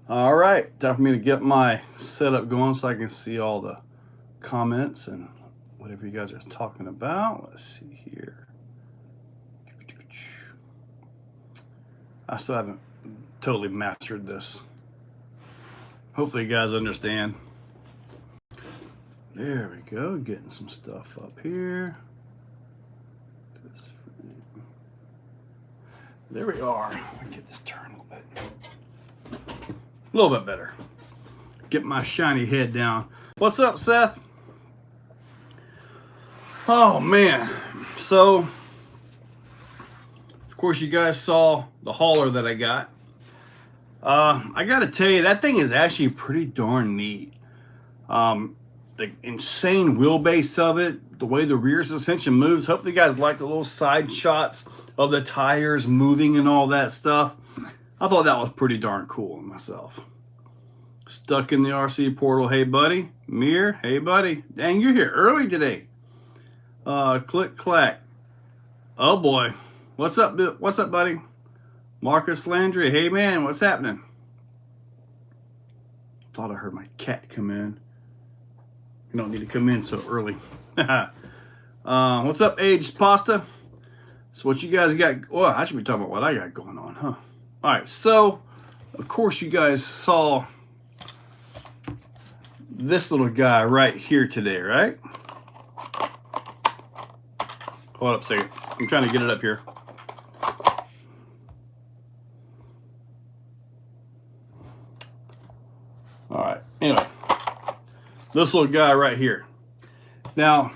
All right, time for me to get my setup going so I can see all the comments and whatever you guys are talking about. Let's see here. I still haven't totally mastered this. Hopefully you guys understand. There we go, getting some stuff up here. There we are. Let me get this turned a little bit better. Get my shiny head down. What's up, Seth? Oh man, so of course you guys saw the hauler that I got. I gotta tell you, that thing is actually pretty darn neat. The insane wheelbase of it, the way the rear suspension moves. Hopefully you guys like the little side shots of the tires moving and all that stuff. I thought that was pretty darn cool myself. Stuck in the RC portal. Hey buddy. Mir, hey buddy. Dang, you're here early today. Click clack. Oh boy. What's up buddy? Marcus Landry, hey man, what's happening? Thought I heard my cat come in. You don't need to come in so early. What's up, Aged Pasta? So what you guys got? Well, I should be talking about what I got going on, huh? All right, so of course you guys saw this little guy right here today, right? Hold up a second. I'm trying to get it up here. All right, anyway, this little guy right here. Now,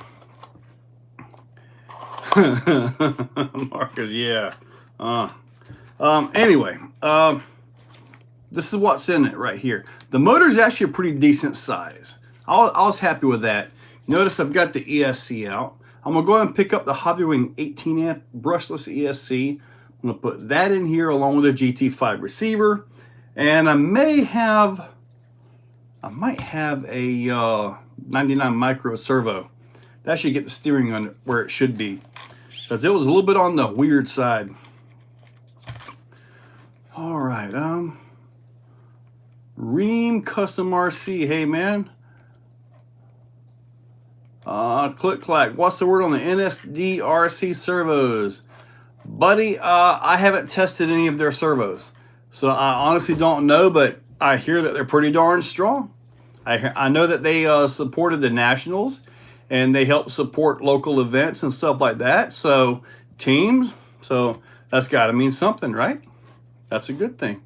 Marcus, yeah. Anyway, this is what's in it right here. The motor is actually a pretty decent size. I was happy with that. Notice I've got the ESC out. I'm gonna go ahead and pick up the Hobbywing 18 amp brushless ESC. I'm gonna put that in here along with a GT5 receiver, and I might have a 99 micro servo. That should get the steering on where it should be, because it was a little bit on the weird side. All right, Ream Custom RC, hey man. Click clack, what's the word on the NSD RC servos? Buddy, I haven't tested any of their servos, so I honestly don't know, but I hear that they're pretty darn strong. I know that they supported the Nationals, and they help support local events and stuff like that. So teams, so that's got to mean something, right? That's a good thing.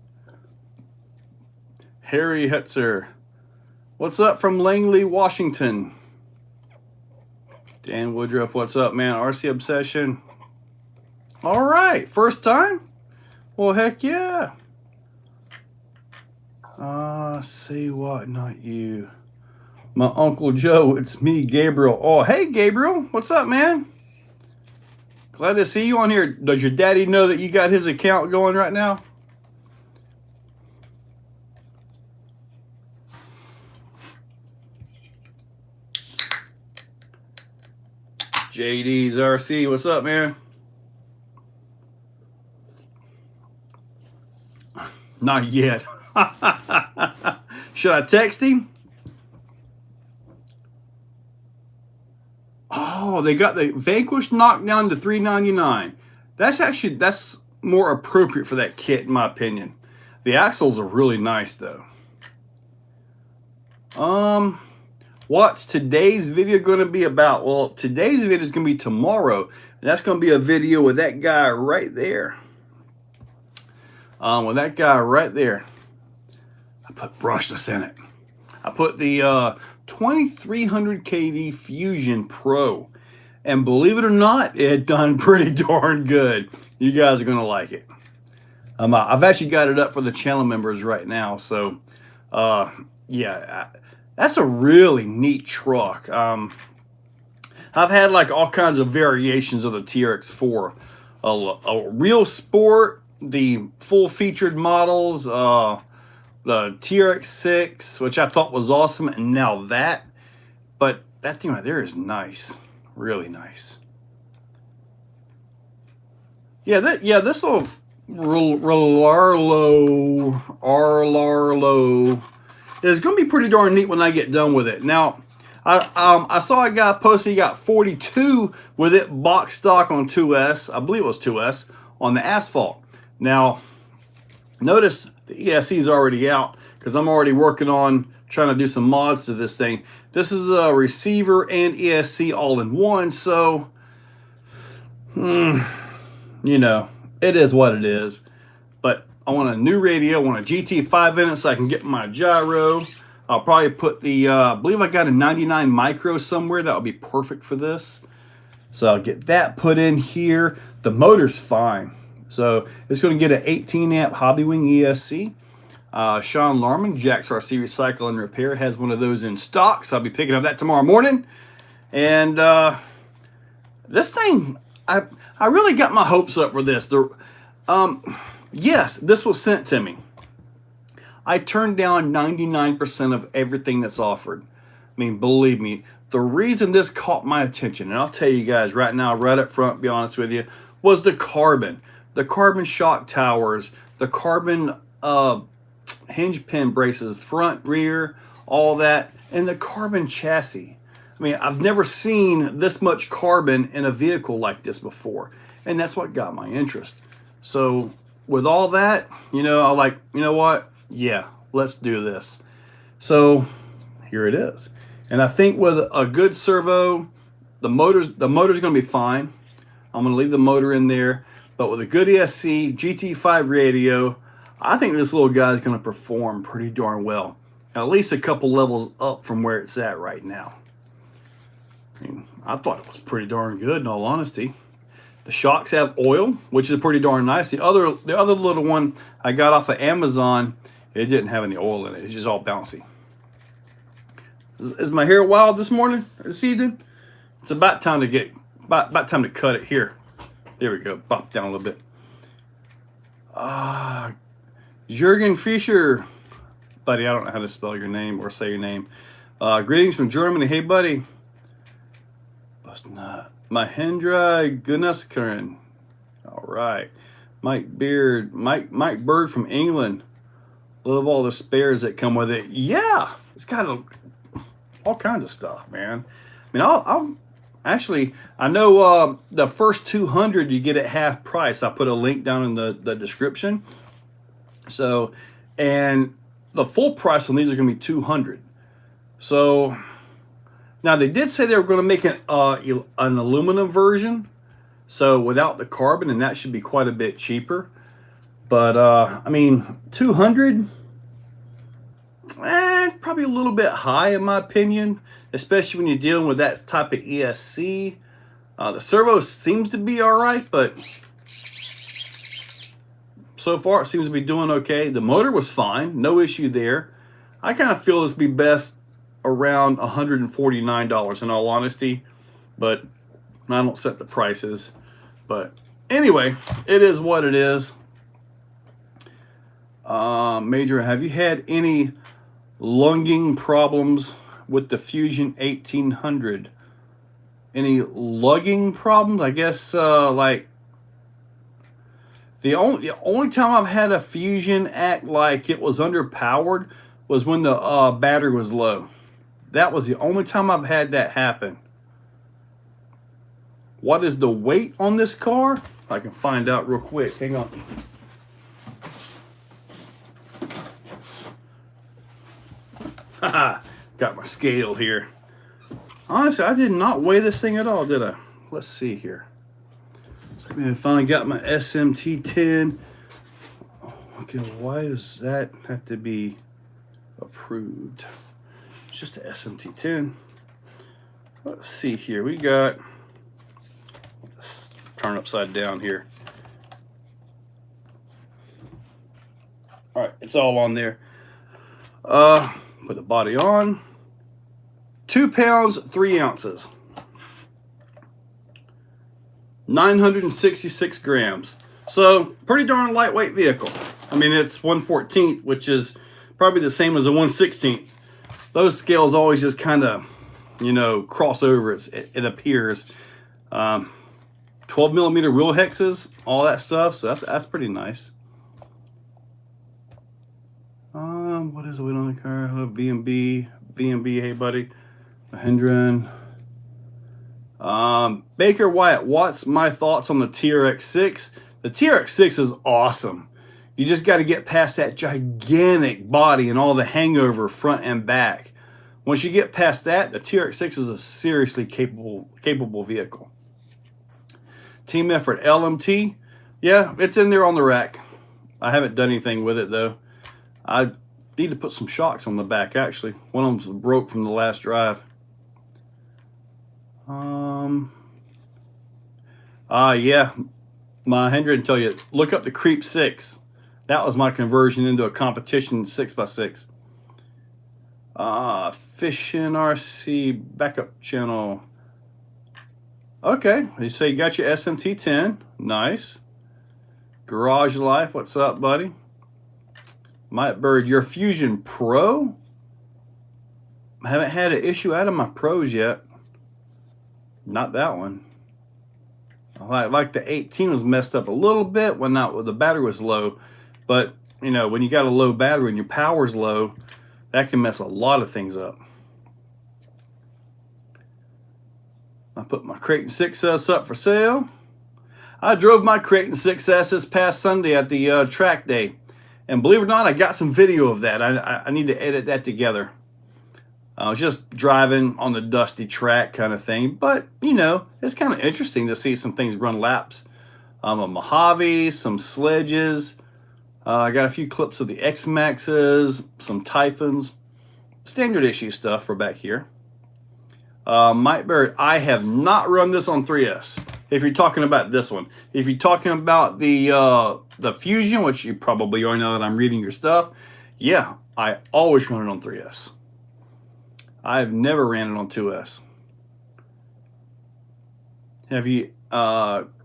Harry Hetzer, what's up from Langley, Washington? Dan Woodruff, what's up, man? RC Obsession. All right, first time? Well, heck yeah. Say what? Not you. My Uncle Joe, it's me, Gabriel. Oh, hey, Gabriel. What's up, man? Glad to see you on here. Does your daddy know that you got his account going right now? JD's RC, what's up, man? Not yet. Should I text him? Oh, they got the Vanquish knocked down to $399. That's more appropriate for that kit, in my opinion. The axles are really nice, though. What's today's video going to be about? Well, today's video is going to be tomorrow. And that's going to be a video with that guy right there. With that guy right there. I put brushless in it. I put the 2300 kV Fusion Pro. And believe it or not, it done pretty darn good. You guys are going to like it. I've actually got it up for the channel members right now. So, yeah, that's a really neat truck. I've had like all kinds of variations of the TRX4. A real sport, the full featured models, the TRX6, which I thought was awesome, and now that. But that thing right there is nice. Really nice. Yeah, this will Arlarlo is going to be pretty darn neat when I get done with it. Now, I saw a guy posted he got 42 with it box stock on 2S. I believe it was 2S on the asphalt. Now, notice the ESC is already out because I'm already working on trying to do some mods to this thing. This is a receiver and ESC all in one, so you know, it is what it is. But I want a new radio, I want a GT5 in it so I can get my gyro. I'll probably put the, I believe I got a 99 micro somewhere. That would be perfect for this. So I'll get that put in here. The motor's fine. So it's going to get an 18 amp Hobbywing ESC. Sean Larman, Jack's RC Recycle and Repair, has one of those in stock. So I'll be picking up that tomorrow morning. And this thing, I really got my hopes up for this. Yes, this was sent to me. I turned down 99% of everything that's offered. I mean, believe me, the reason this caught my attention, and I'll tell you guys right now, right up front, be honest with you, was the carbon. The carbon shock towers, the carbon hinge pin braces, front, rear, all that, and the carbon chassis. I mean, I've never seen this much carbon in a vehicle like this before, and that's what got my interest. So with all that, you know, I'm like, you know what? Yeah, let's do this. So here it is. And I think with a good servo, the motor's going to be fine. I'm going to leave the motor in there. But with a good ESC, GT5 radio, I think this little guy is going to perform pretty darn well. At least a couple levels up from where it's at right now. I mean, I thought it was pretty darn good in all honesty. The shocks have oil, which is pretty darn nice. The other little one I got off of Amazon, it didn't have any oil in it. It's just all bouncy. Is my hair wild this morning, this evening? It's about time to get, about time to cut it here. There we go, pop down a little bit. Jürgen Fischer. Buddy, I don't know how to spell your name or say your name. Greetings from Germany. Hey, buddy. Mahendra Gunaskaran. All right. Mike Bird from England. Love all the spares that come with it. Yeah, it's got all kinds of stuff, man. I mean, I'll actually, I know the first 200 you get at half price. I put a link down in the description. So, and the full price on these are going to be 200. So, now they did say they were going to make an aluminum version. So without the carbon, and that should be quite a bit cheaper. But, I mean, 200, probably a little bit high in my opinion, especially when you're dealing with that type of ESC. The servo seems to be all right, but so far it seems to be doing okay. The motor was fine, no issue there. I kind of feel this would be best around $149 in all honesty, but I don't set the prices. But anyway, it is what it is. Major, have you had any lunging problems with the Fusion 1800? Any lugging problems? I guess like the only time I've had a Fusion act like it was underpowered was when the battery was low. That was the only time I've had that happen. What is the weight on this car? I can find out real quick. Hang on. Haha, got my scale here. Honestly, I did not weigh this thing at all, did I? Let's see here. So I finally got my SMT10. Okay, why does that have to be approved? It's just a SMT10. Let's see here. We got, let's turn upside down here. All right, it's all on there. Put the body on. 2 pounds, 3 ounces. 966 grams. So, pretty darn lightweight vehicle. I mean, it's 1/14, which is probably the same as a 1/16. Those scales always just kind of, you know, cross over. It appears. 12 millimeter wheel hexes, all that stuff. So that's pretty nice. What is the wheel on the car? Hello, B&B, hey buddy, Mahindran. Baker Wyatt, what's my thoughts on the TRX6? The TRX6 is awesome. You just got to get past that gigantic body and all the hangover front and back. Once you get past that, the TRX6 is a seriously capable vehicle. Team Effort LMT, yeah, it's in there on the rack. I haven't done anything with it though. I need to put some shocks on the back actually. One of them broke from the last drive. Yeah, my Hendren tell you, look up the Creep 6. That was my conversion into a competition 6x6. Fishing RC backup channel. Okay, you say you got your SMT10. Nice. Garage Life, what's up, buddy? Mike Bird, your Fusion Pro? I haven't had an issue out of my Pros yet. Not that one. Like the 18 was messed up a little bit when the battery was low. But, you know, when you got a low battery and your power's low, that can mess a lot of things up. I put my Creighton 6S up for sale. I drove my Creighton 6S this past Sunday at the track day. And believe it or not, I got some video of that. I need to edit that together. I was just driving on the dusty track kind of thing. But, you know, it's kind of interesting to see some things run laps. A Mojave, some sledges. I got a few clips of the X-Maxes, some Typhons. Standard issue stuff for back here. Mike Barrett, I have not run this on 3S. If you're talking about this one. If you're talking about the Fusion, which you probably already know that I'm reading your stuff, yeah, I always run it on 3S. I've never ran it on 2S. Have you,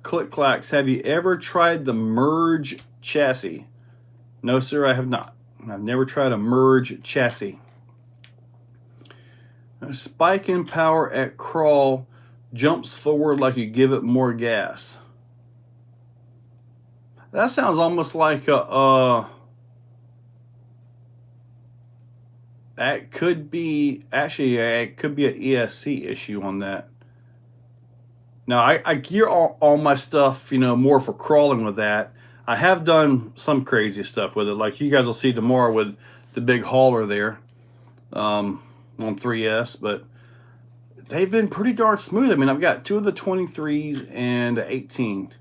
Click Clacks, have you ever tried the Merge chassis? No, sir, I have not. I've never tried a Merge chassis. A spike in power at crawl jumps forward like you give it more gas. That sounds almost like a that could be actually it could be an ESC issue on that. Now I gear all my stuff, you know, more for crawling with that. I have done some crazy stuff with it, like you guys will see tomorrow with the big hauler there on 3S, but they've been pretty darn smooth. I mean, I've got two of the 23s and the 18.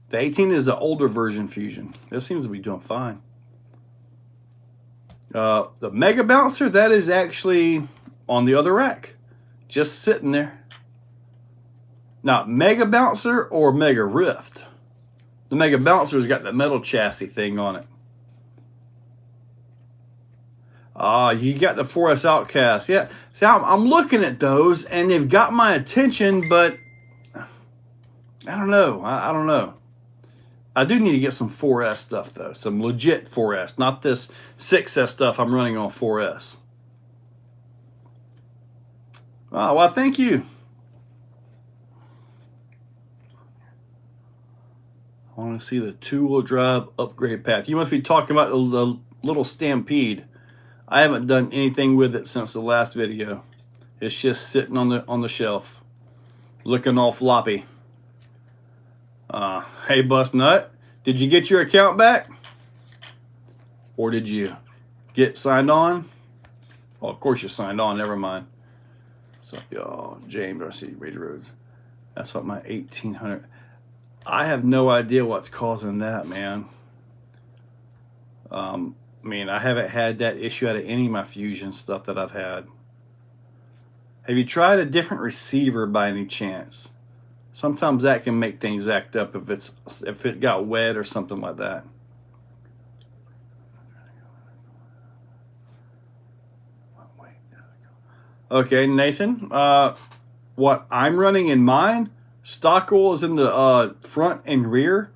The 18 is the older version Fusion. This seems to be doing fine. The Mega Bouncer, that is actually on the other rack, just sitting there. Now, Mega Bouncer or Mega Rift. The Mega Bouncer's got the metal chassis thing on it. You got the 4S Outcast. Yeah, see, I'm looking at those, and they've got my attention, but I don't know. I don't know. I do need to get some 4S stuff, though. Some legit 4S, not this 6S stuff I'm running on 4S. Well, thank you. I want to see the two-wheel drive upgrade path. You must be talking about the little Stampede. I haven't done anything with it since the last video. It's just sitting on the shelf, looking all floppy. Hey, Bust Nut, did you get your account back? Or did you get signed on? Well, of course you signed on, never mind. What's up, y'all? James RC Rage Roads. That's what my 1800. I have no idea what's causing that, man. I mean, I haven't had that issue out of any of my Fusion stuff that I've had. Have you tried a different receiver by any chance? Sometimes that can make things act up if it got wet or something like that. Okay, Nathan. What I'm running in mine, stock oil is in the front and rear,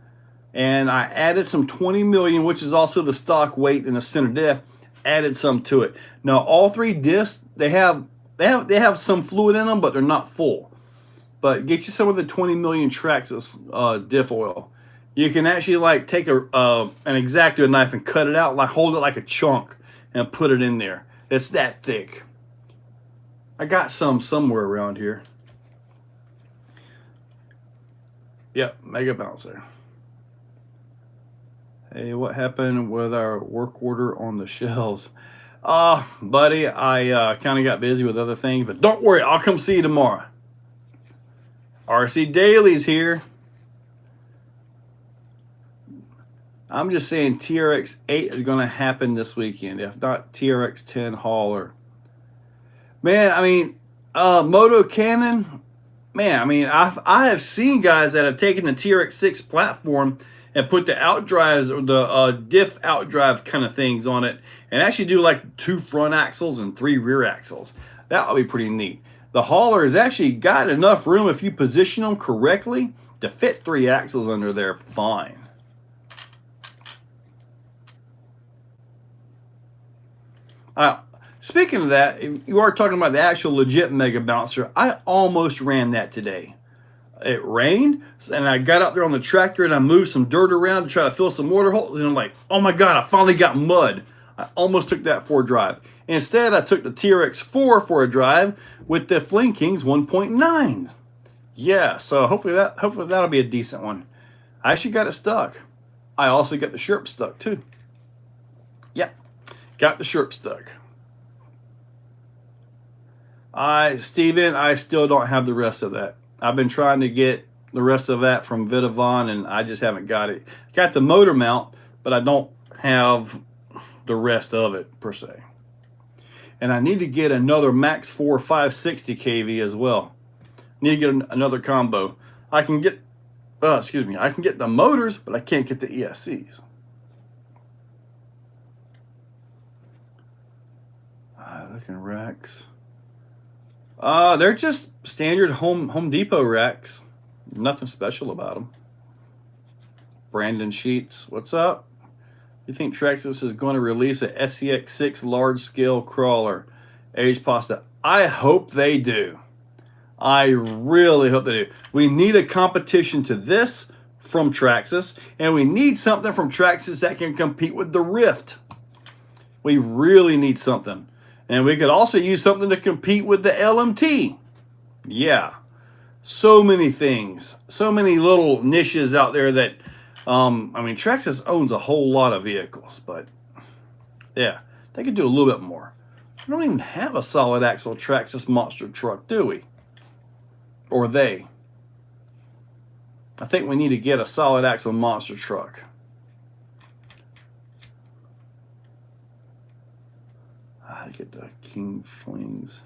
and I added some 20 million, which is also the stock weight in the center diff. Added some to it. Now all three discs, they have some fluid in them, but they're not full. but get you some of the 20 million Traxxas diff oil. You can actually like take an X-Acto knife and cut it out, like hold it like a chunk, and put it in there. It's that thick. I got some somewhere around here. Yep, mega bouncer. Hey, what happened with our work order on the shelves? Buddy, I kind of got busy with other things, but don't worry, I'll come see you tomorrow. RC Daily's here. I'm just saying TRX 8 is going to happen this weekend, if not TRX 10 hauler. Man, I mean, Moto Cannon, man, I mean, I have seen guys that have taken the TRX 6 platform and put the outdrives or the diff outdrive kind of things on it and actually do like 2 front axles and 3 rear axles. That would be pretty neat. The hauler has actually got enough room if you position them correctly to fit 3 axles under there fine. Speaking of that, if you are talking about the actual legit mega bouncer, I almost ran that today. It rained, and I got out there on the tractor and I moved some dirt around to try to fill some water holes, and I'm like, oh my God, I finally got mud. I almost took that for a drive. Instead, I took the TRX 4 for a drive with the Fling Kings 1.9. Yeah, so hopefully that'll be a decent one. I actually got it stuck. I also got the Sherp stuck too. Yep, got the Sherp stuck. Steven, I still don't have the rest of that. I've been trying to get the rest of that from Vitavon, and I just haven't got it. Got the motor mount, but I don't have the rest of it, per se. And I need to get another Max 4 560 kV as well. Need to get another combo. I can get, I can get the motors, but I can't get the ESCs. Looking racks. They're just standard Home Depot racks. Nothing special about them. Brandon Sheets, what's up? You think Traxxas is going to release a SCX6 large-scale crawler? Age pasta. I hope they do. I really hope they do. We need a competition to this from Traxxas, and we need something from Traxxas that can compete with the Rift. We really need something. And we could also use something to compete with the LMT. Yeah. So many things. So many little niches out there that, I mean, Traxxas owns a whole lot of vehicles. But, yeah, they could do a little bit more. We don't even have a solid axle Traxxas monster truck, do we? Or they. I think we need to get a solid axle monster truck. Get the King Flings.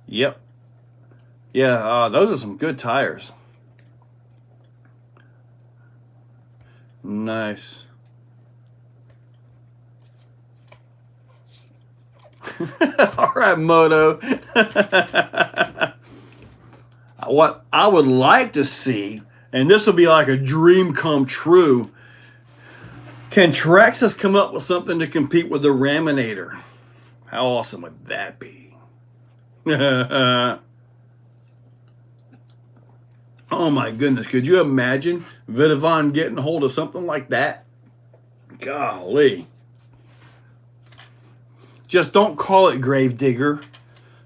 Yep. Yeah, those are some good tires. Nice. All right, Moto. What I would like to see, and this will be like a dream come true, can Traxxas come up with something to compete with the Raminator? How awesome would that be? Oh my goodness, could you imagine Vitavon getting a hold of something like that? Golly. Just don't call it Gravedigger.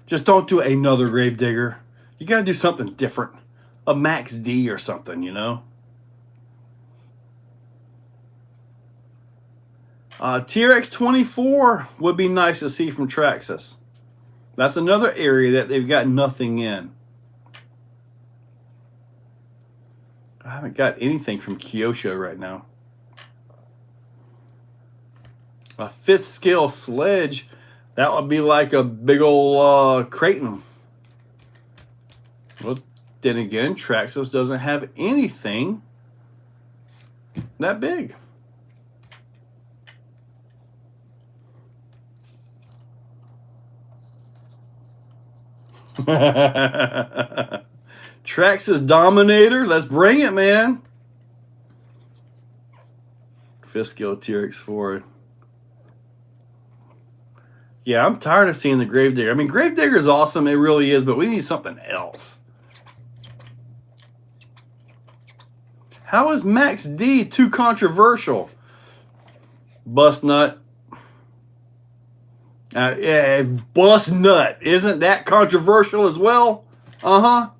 Just don't do another Gravedigger. You gotta do something different. A Max D or something, you know? TRX 24 would be nice to see from Traxxas. That's another area that they've got nothing in. I haven't got anything from Kyosho right now. A 5th scale sledge, that would be like a big old Creighton. Well, then again, Traxxas doesn't have anything that big. Traxxas Dominator, let's bring it, man. 5th scale TRX 4. Yeah, I'm tired of seeing the Gravedigger. I mean, Gravedigger is awesome, it really is, but we need something else. How is Max D too controversial? Bust nut. Yeah, bust nut. Isn't that controversial as well? Uh-huh.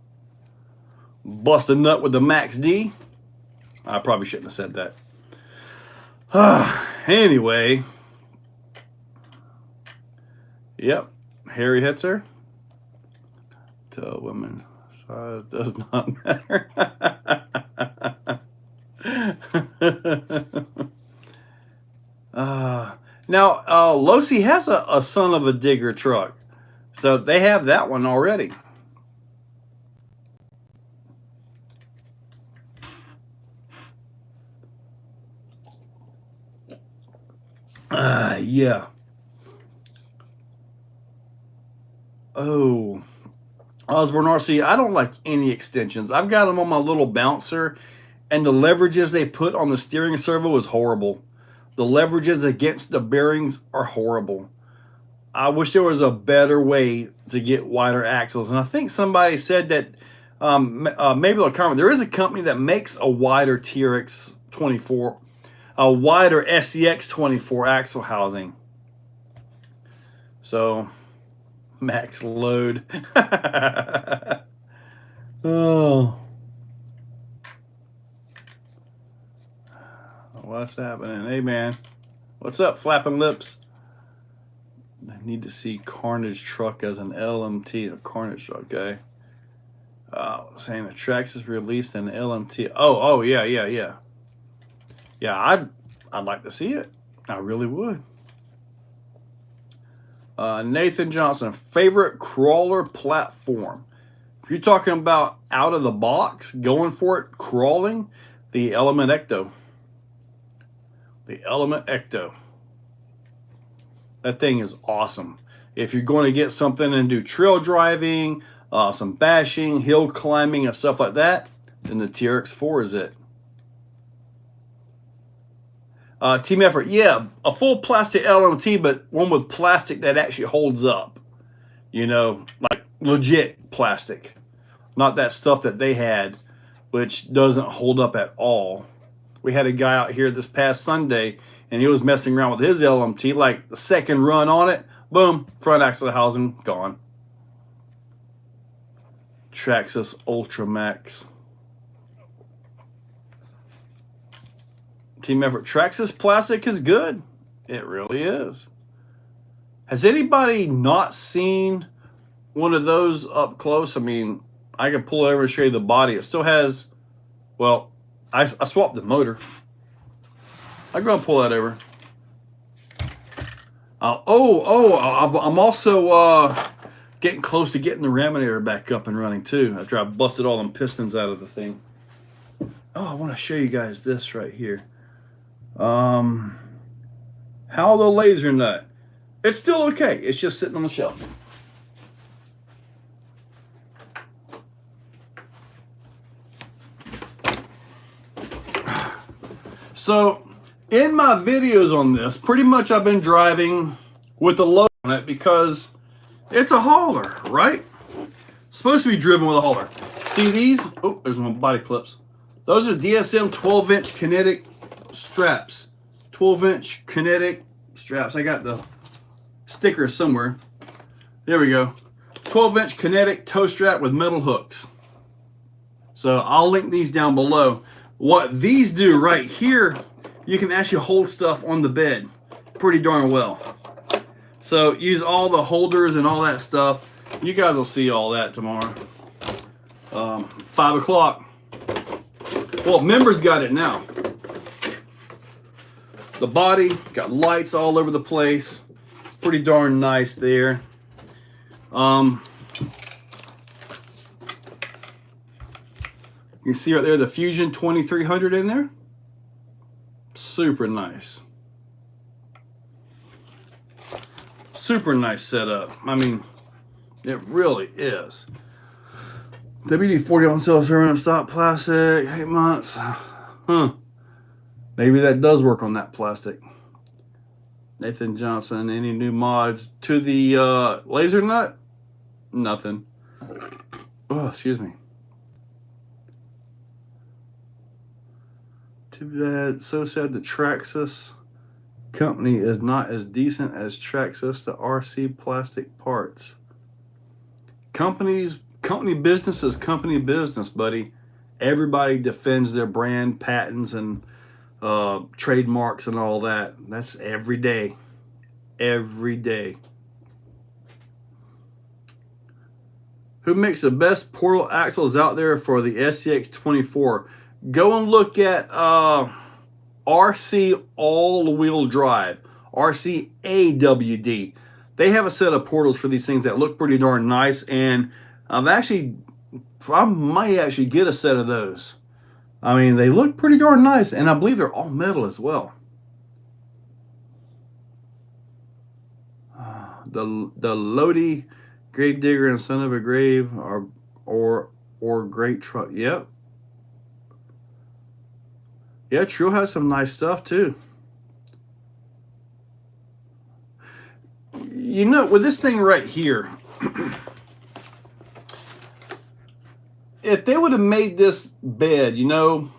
Bust a nut with the Max D. I probably shouldn't have said that. Anyway. Yep. Harry hits her. Tell women size does not matter. Now, Losi has a son of a digger truck. So they have that one already. Yeah. Oh. Osborne RC, I don't like any extensions. I've got them on my little bouncer, and the leverages they put on the steering servo is horrible. The leverages against the bearings are horrible. I wish there was a better way to get wider axles. And I think somebody said that, maybe a comment, there is a company that makes a wider TRX 24, a wider SCX 24 axle housing. So, max load. Oh. What's happening? Hey, man. What's up, flapping lips? I need to see Carnage truck as an LMT. A Carnage truck, okay. Saying the Traxxas released an LMT. Oh, yeah. Yeah, I'd like to see it. I really would. Nathan Johnson, favorite crawler platform. If you're talking about out of the box, going for it, crawling, the Element Ecto. The Element Ecto. That thing is awesome. If you're going to get something and do trail driving, some bashing, hill climbing, and stuff like that, then the TRX4 is it. Team Effort, yeah, a full plastic LMT, but one with plastic that actually holds up. You know, like legit plastic. Not that stuff that they had, which doesn't hold up at all. We had a guy out here this past Sunday, and he was messing around with his LMT, like the second run on it, boom, front axle housing, gone. Traxxas Ultra Max. Team Effort, Traxxas plastic is good. It really is. Has anybody not seen one of those up close? I mean, I can pull it over and show you the body. It still has, well, I swapped the motor. I'm going to pull that over. I'm also getting close to getting the raminator back up and running too, after I busted all them pistons out of the thing. Oh, I want to show you guys this right here. How the laser nut. It's still okay. It's just sitting on the shelf. So, in my videos on this, pretty much I've been driving with a load on it because it's a hauler, right? It's supposed to be driven with a hauler. See these? Oh, there's my body clips. Those are DSM 12-inch kinetic straps. 12-inch kinetic straps. I got the sticker somewhere. There we go. 12-inch kinetic toe strap with metal hooks. So I'll link these down below. What these do right here, you can actually hold stuff on the bed pretty darn well. So use all the holders and all that stuff. You guys will see all that tomorrow. 5 o'clock. Well, members got it now. The body got lights all over the place. Pretty darn nice there. You see right there the Fusion 2300 in there? Super nice. Super nice setup. I mean, it really is. WD-40 on sale, ceramic stock plastic, 8 months. Huh. Maybe that does work on that plastic. Nathan Johnson, any new mods to the laser nut? Nothing. Oh, excuse me. So sad the Traxxas company is not as decent as Traxxas the RC plastic parts. Company business is company business, buddy. Everybody defends their brand patents and trademarks and all that. That's every day. Every day. Who makes the best portal axles out there for the SCX24? Go and look at RC all-wheel drive, RC AWD. They have a set of portals for these things that look pretty darn nice, and I might actually get a set of those. I mean, they look pretty darn nice, and I believe they're all metal as well. The Lodi Grave Digger and Son of a Grave or Great Truck. Yep. Yeah, Trill has some nice stuff too. You know, with this thing right here, if they would have made this bed, you know,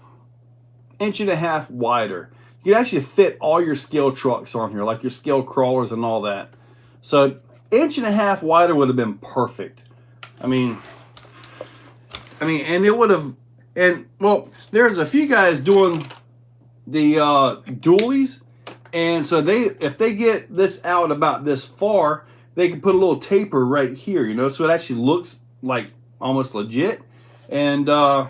1.5 inches wider, you could actually fit all your scale trucks on here, like your scale crawlers and all that. So 1.5 inches wider would have been perfect. I mean, and it would have, and well, there's a few guys doing the dualies, and so if they get this out about this far, they can put a little taper right here, you know, so it actually looks like almost legit. And I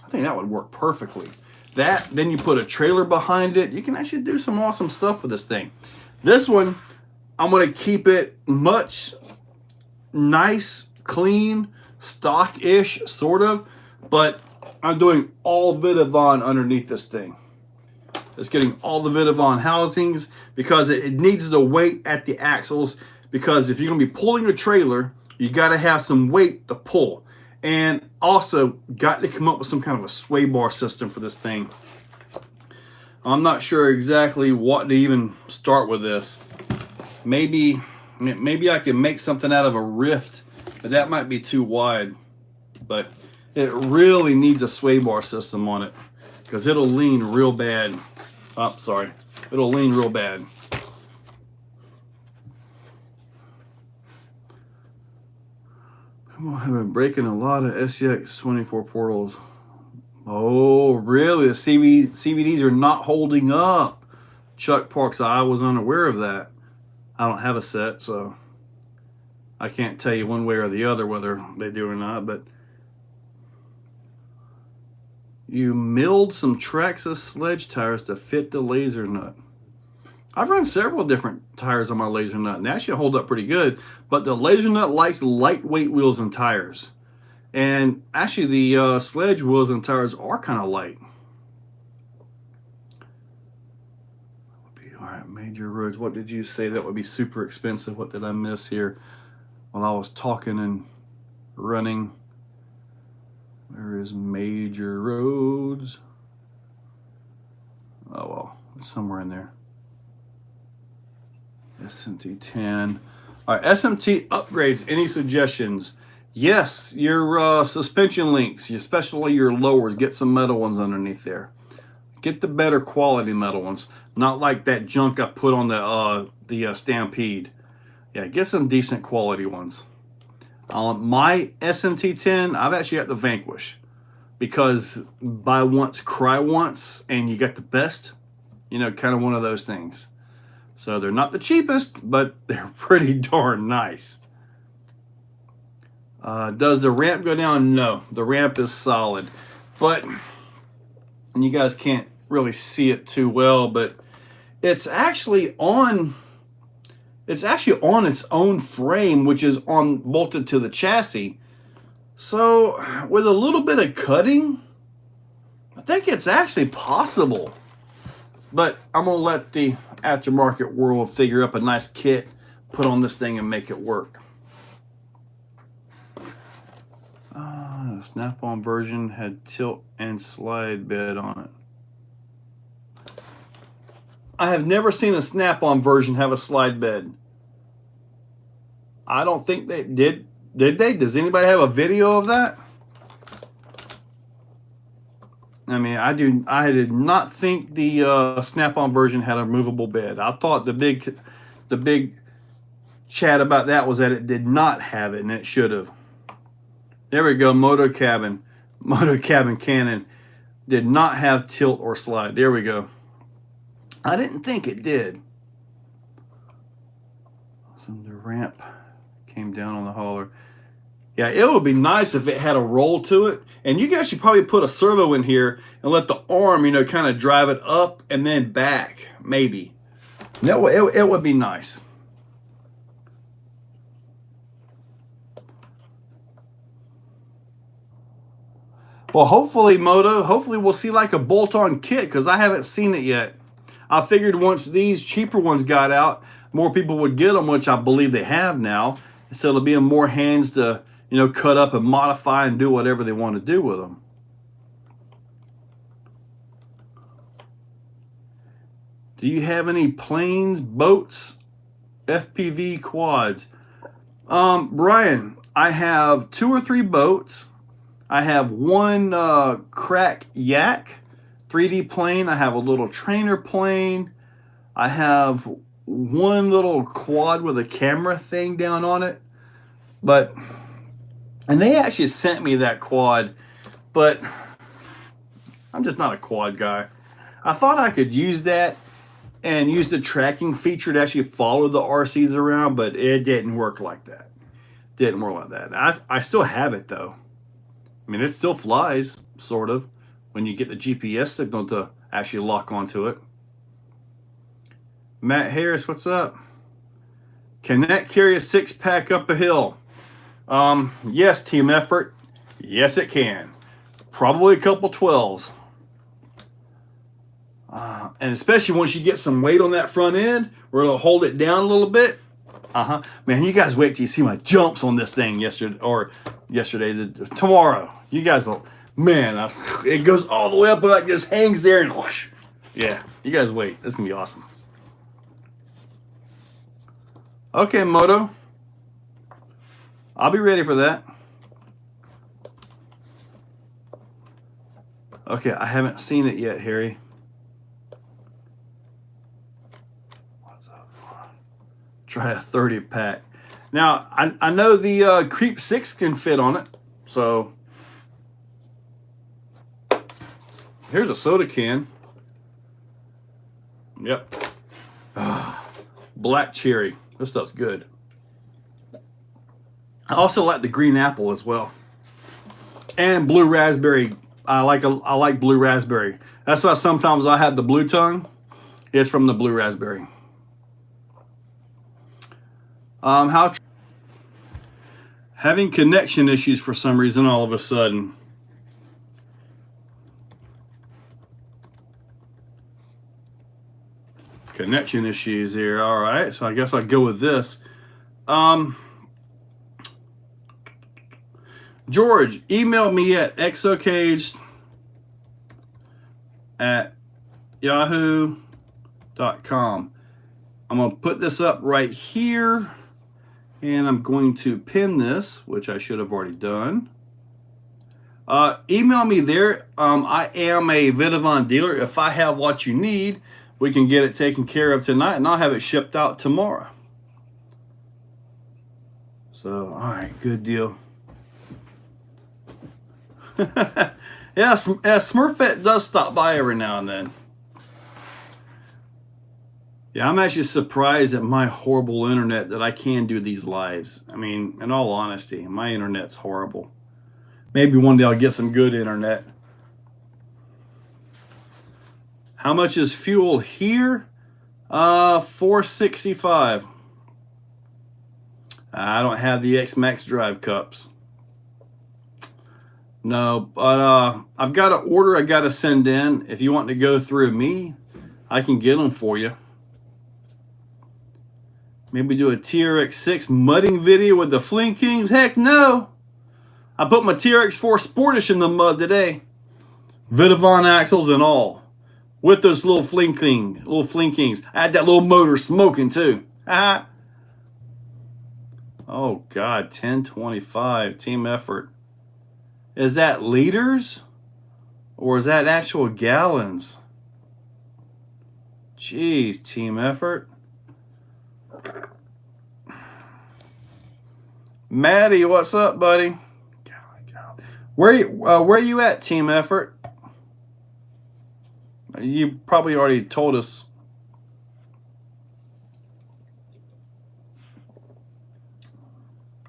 think that would work perfectly. Then you put a trailer behind it. You can actually do some awesome stuff with this thing. This one, I'm going to keep it much nice, clean, stock-ish, sort of, but I'm doing all Vidavon underneath this thing. It's getting all the Vidavon housings because it needs the weight at the axles, because if you're going to be pulling a trailer, you got to have some weight to pull. And also got to come up with some kind of a sway bar system for this thing. I'm not sure exactly what to even start with this. Maybe I can make something out of a rift, but that might be too wide. But it really needs a sway bar system on it, because it'll lean real bad. Oh, sorry. It'll lean real bad. I've been breaking a lot of SCX24 portals. Oh, really? The CVDs are not holding up. Chuck Parks, I was unaware of that. I don't have a set, so I can't tell you one way or the other whether they do or not, but you milled some Traxxas sledge tires to fit the laser nut. I've run several different tires on my laser nut, and they actually hold up pretty good, but the laser nut likes lightweight wheels and tires. And actually the sledge wheels and tires are kind of light. All right, major roads. What did you say that would be super expensive? What did I miss here while I was talking and running? Where is major roads? Oh, well, it's somewhere in there. SMT10. All right, SMT upgrades. Any suggestions? Yes, your suspension links, especially your lowers, get some metal ones underneath there. Get the better quality metal ones, not like that junk I put on the Stampede. Yeah, get some decent quality ones. My SMT10, I've actually got the Vanquish, because buy once, cry once, and you get the best. You know, kind of one of those things. So they're not the cheapest, but they're pretty darn nice. Does the ramp go down? No, the ramp is solid, but and you guys can't really see it too well, but it's actually on. It's actually on its own frame, which is bolted to the chassis. So with a little bit of cutting, I think it's actually possible. But I'm gonna let the aftermarket world figure up a nice kit, put on this thing, and make it work. The Snap-on version had tilt and slide bed on it. I have never seen a Snap-on version have a slide bed. I don't think they did. Did they? Does anybody have a video of that? I mean, I did not think the Snap-on version had a movable bed. I thought the big chat about that was that it did not have it, and it should have. There we go, Moto Cabin Cannon did not have tilt or slide. There we go. I didn't think it did. So the ramp came down on the hauler. Yeah, it would be nice if it had a roll to it. And you guys should probably put a servo in here and let the arm, you know, kind of drive it up and then back, maybe. No, it would be nice. Well, hopefully, Moto, hopefully we'll see like a bolt-on kit, because I haven't seen it yet. I figured once these cheaper ones got out, more people would get them, which I believe they have now. So it'll be in more hands to, you know, cut up and modify and do whatever they want to do with them. Do you have any planes, boats, FPV quads? Brian, I have 2 or 3 boats. I have one crack yak 3D plane. I have a little trainer plane. I have one little quad with a camera thing down on it. And they actually sent me that quad, but I'm just not a quad guy. I thought I could use that and use the tracking feature to actually follow the RCs around, but it didn't work like that. Didn't work like that. I still have it though. I mean, it still flies, sort of, when you get the GPS signal to actually lock onto it. Matt Harris, what's up? Can that carry a 6-pack up a hill? Yes, team effort. Yes, it can. Probably a couple 12s. And especially once you get some weight on that front end, where it'll hold it down a little bit. Man, you guys wait till you see my jumps on this thing tomorrow. You guys will, man, it goes all the way up and like just hangs there and whoosh. Yeah, you guys wait. This is gonna be awesome. Okay, Moto. I'll be ready for that. Okay, I haven't seen it yet, Harry. Try a 30-pack. Now, I know the Creep 6 can fit on it, so here's a soda can. Yep. Black cherry. This stuff's good. I also like the green apple as well. And blue raspberry. I like blue raspberry. That's why sometimes I have the blue tongue. It's from the blue raspberry. Having connection issues for some reason all of a sudden. Connection issues here. All right, so I guess I'll go with this. George, email me at Exocaged at yahoo.com. I'm going to put this up right here, and I'm going to pin this, which I should have already done. Email me there. I am a Vidavon dealer. If I have what you need, we can get it taken care of tonight, and I'll have it shipped out tomorrow. So, all right, good deal. Yeah, Smurfette does stop by every now and then. Yeah, I'm actually surprised at my horrible internet that I can do these lives. I mean, in all honesty, my internet's horrible. Maybe one day I'll get some good internet. How much is fuel here? $4.65. I don't have the X-Maxx drive cups. No, but I've got an order I got to send in. If you want to go through me, I can get them for you. Maybe do a TRX6 mudding video with the Fling Kings. Heck no. I put my TRX4 Sportish in the mud today. Vidavon axles and all. With those little Fling Kings. I had that little motor smoking too. Oh God, 1025 team effort. Is that liters Or is that actual gallons? Jeez, team effort. Maddie, what's up, buddy? Where you at, team effort? You probably already told us.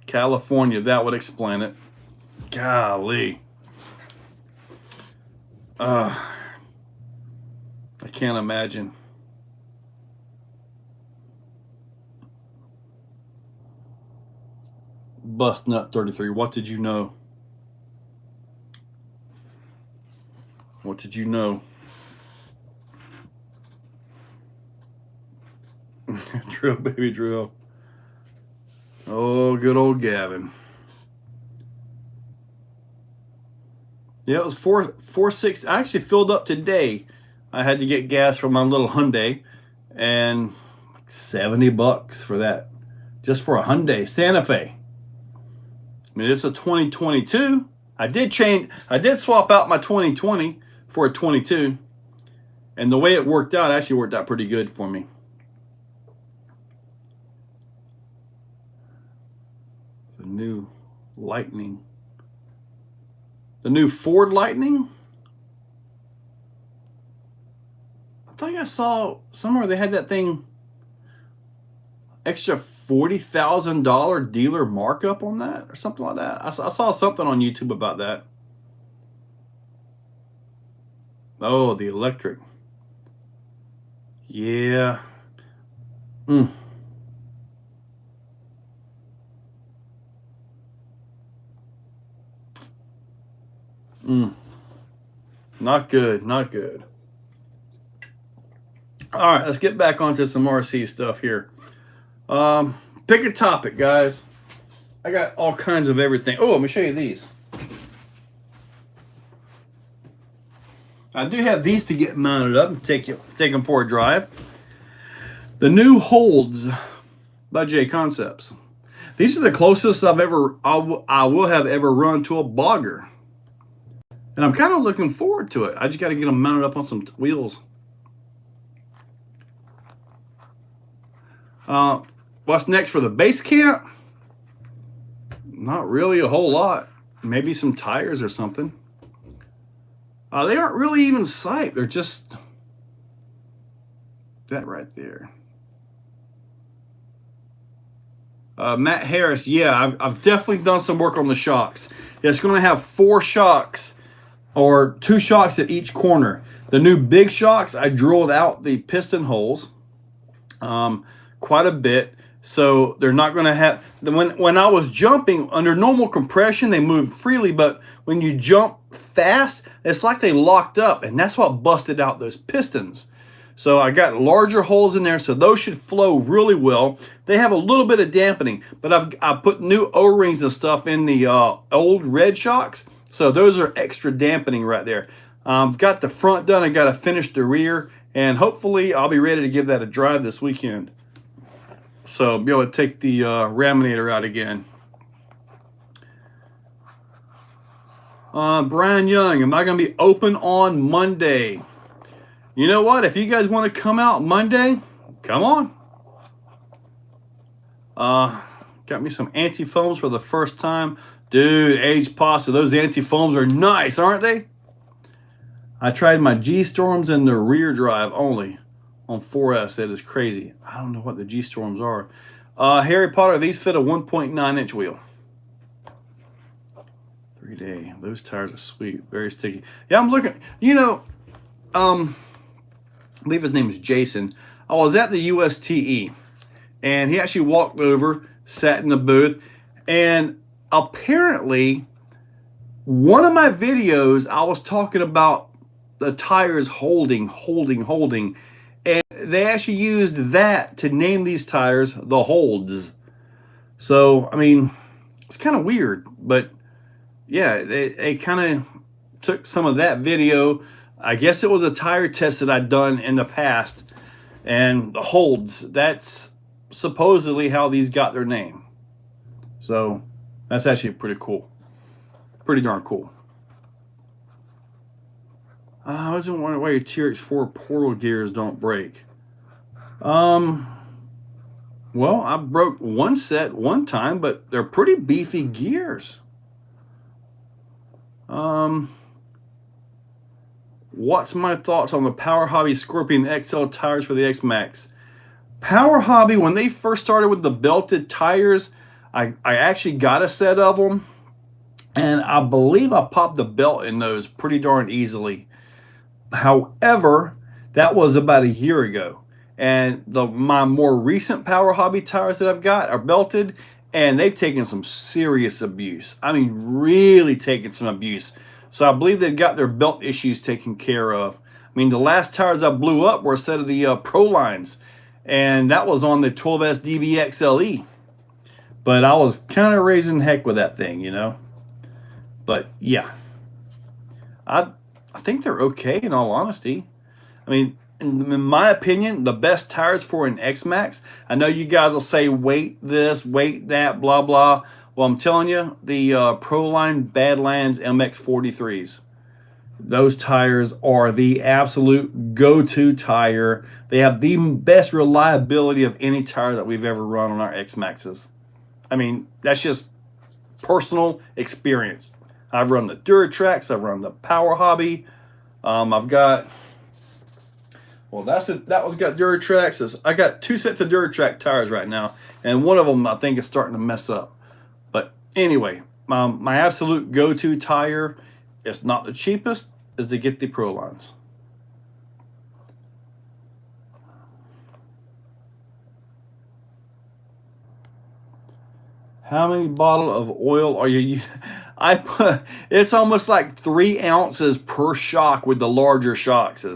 California, that would explain it. Golly. I can't imagine. Bust Nut 33, what did you know? What did you know? Drill, baby, drill. Oh, good old Gavin. Yeah, it was 4.6. I actually filled up today. I had to get gas from my little Hyundai, and $70 for that, just for a Hyundai Santa Fe. I mean, it's a 2022. I did swap out my 2020 for a 22, and the way it worked out actually worked out pretty good for me. The new Lightning. The new Ford Lightning? I think I saw somewhere they had that thing extra $40,000 dealer markup on that or something like that. I saw something on YouTube about that. Oh, the electric. Yeah. Not good, not good. All right, let's get back onto some RC stuff here. Pick a topic, guys. I got all kinds of everything. Oh, let me show you these. I do have these to get mounted up and take them for a drive. The new Holds by J Concepts. These are the closest I will have ever run to a bogger. And I'm kind of looking forward to it. I just got to get them mounted up on some wheels. What's next for the base camp? Not really a whole lot. Maybe some tires or something. They aren't really even sight. They're just that right there. Matt Harris, yeah, I've definitely done some work on the shocks. It's going to have 4 shocks, or 2 shocks at each corner. The new big shocks, I drilled out the piston holes quite a bit, so they're not going to have. When I was jumping under normal compression, they move freely, but when you jump fast, it's like they locked up, and that's what busted out those pistons. So I got larger holes in there, so those should flow really well. They have a little bit of dampening, but I put new O-rings and stuff in the old red shocks, so those are extra dampening right there. Got the front done. I got to finish the rear, and hopefully I'll be ready to give that a drive this weekend. So be able to take the raminator out again. Brian Young, am I going to be open on Monday? You know what? If you guys want to come out Monday, come on. Got me some anti-foams for the first time. Dude, aged pasta, those anti-foams are nice, aren't they? I tried my G-Storms in the rear drive only on 4S. That is crazy. I don't know what the G-Storms are. Harry Potter, these fit a 1.9-inch wheel. 3-day. Those tires are sweet. Very sticky. Yeah, I'm looking. You know, I believe his name is Jason. I was at the USTE, and he actually walked over, sat in the booth, and apparently one of my videos, I was talking about the tires holding, and they actually used that to name these tires the Holds. So, I mean, it's kind of weird, but yeah, they kind of took some of that video. I guess it was a tire test that I'd done in the past, and the Holds, that's supposedly how these got their name. So that's actually pretty cool. Pretty darn cool. I was wondering why your TRX4 portal gears don't break. Well, I broke one set one time, but they're pretty beefy gears. What's my thoughts on the Power Hobby Scorpion XL tires for the X-Maxx? Power Hobby, when they first started with the belted tires, I actually got a set of them, and I believe I popped the belt in those pretty darn easily. However, that was about a year ago. And my more recent Power Hobby tires that I've got are belted, and they've taken some serious abuse. I mean, really taken some abuse. So I believe they've got their belt issues taken care of. I mean, the last tires I blew up were a set of the Pro lines, and that was on the 12S DBXLE. But I was kind of raising heck with that thing, you know. But yeah, I think they're okay in all honesty. I mean, in my opinion, the best tires for an X-Maxx, I know you guys will say weight this, weight that, blah, blah. Well, I'm telling you, the Proline Badlands MX43s, those tires are the absolute go-to tire. They have the best reliability of any tire that we've ever run on our X-Maxxes. I mean, that's just personal experience. I've run the Traxxas, I've run the Power Hobby. I've got, well, that one's got Traxxas. I got 2 sets of Trax tires right now, and one of them I think is starting to mess up. But anyway, my absolute go-to tire, it's not the cheapest, is to get the Pro lines. How many bottles of oil are you using? It's almost like 3 ounces per shock with the larger shocks.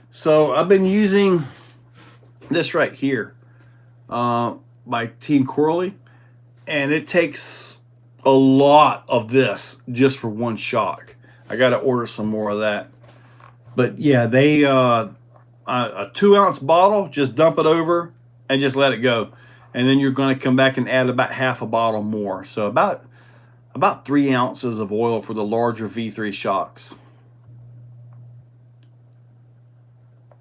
So I've been using this right here by Team Corley, and it takes a lot of this just for one shock. I got to order some more of that. But yeah, they a 2 ounce bottle, just dump it over and just let it go. And then you're going to come back and add about half a bottle more. So about 3 ounces of oil for the larger V3 shocks.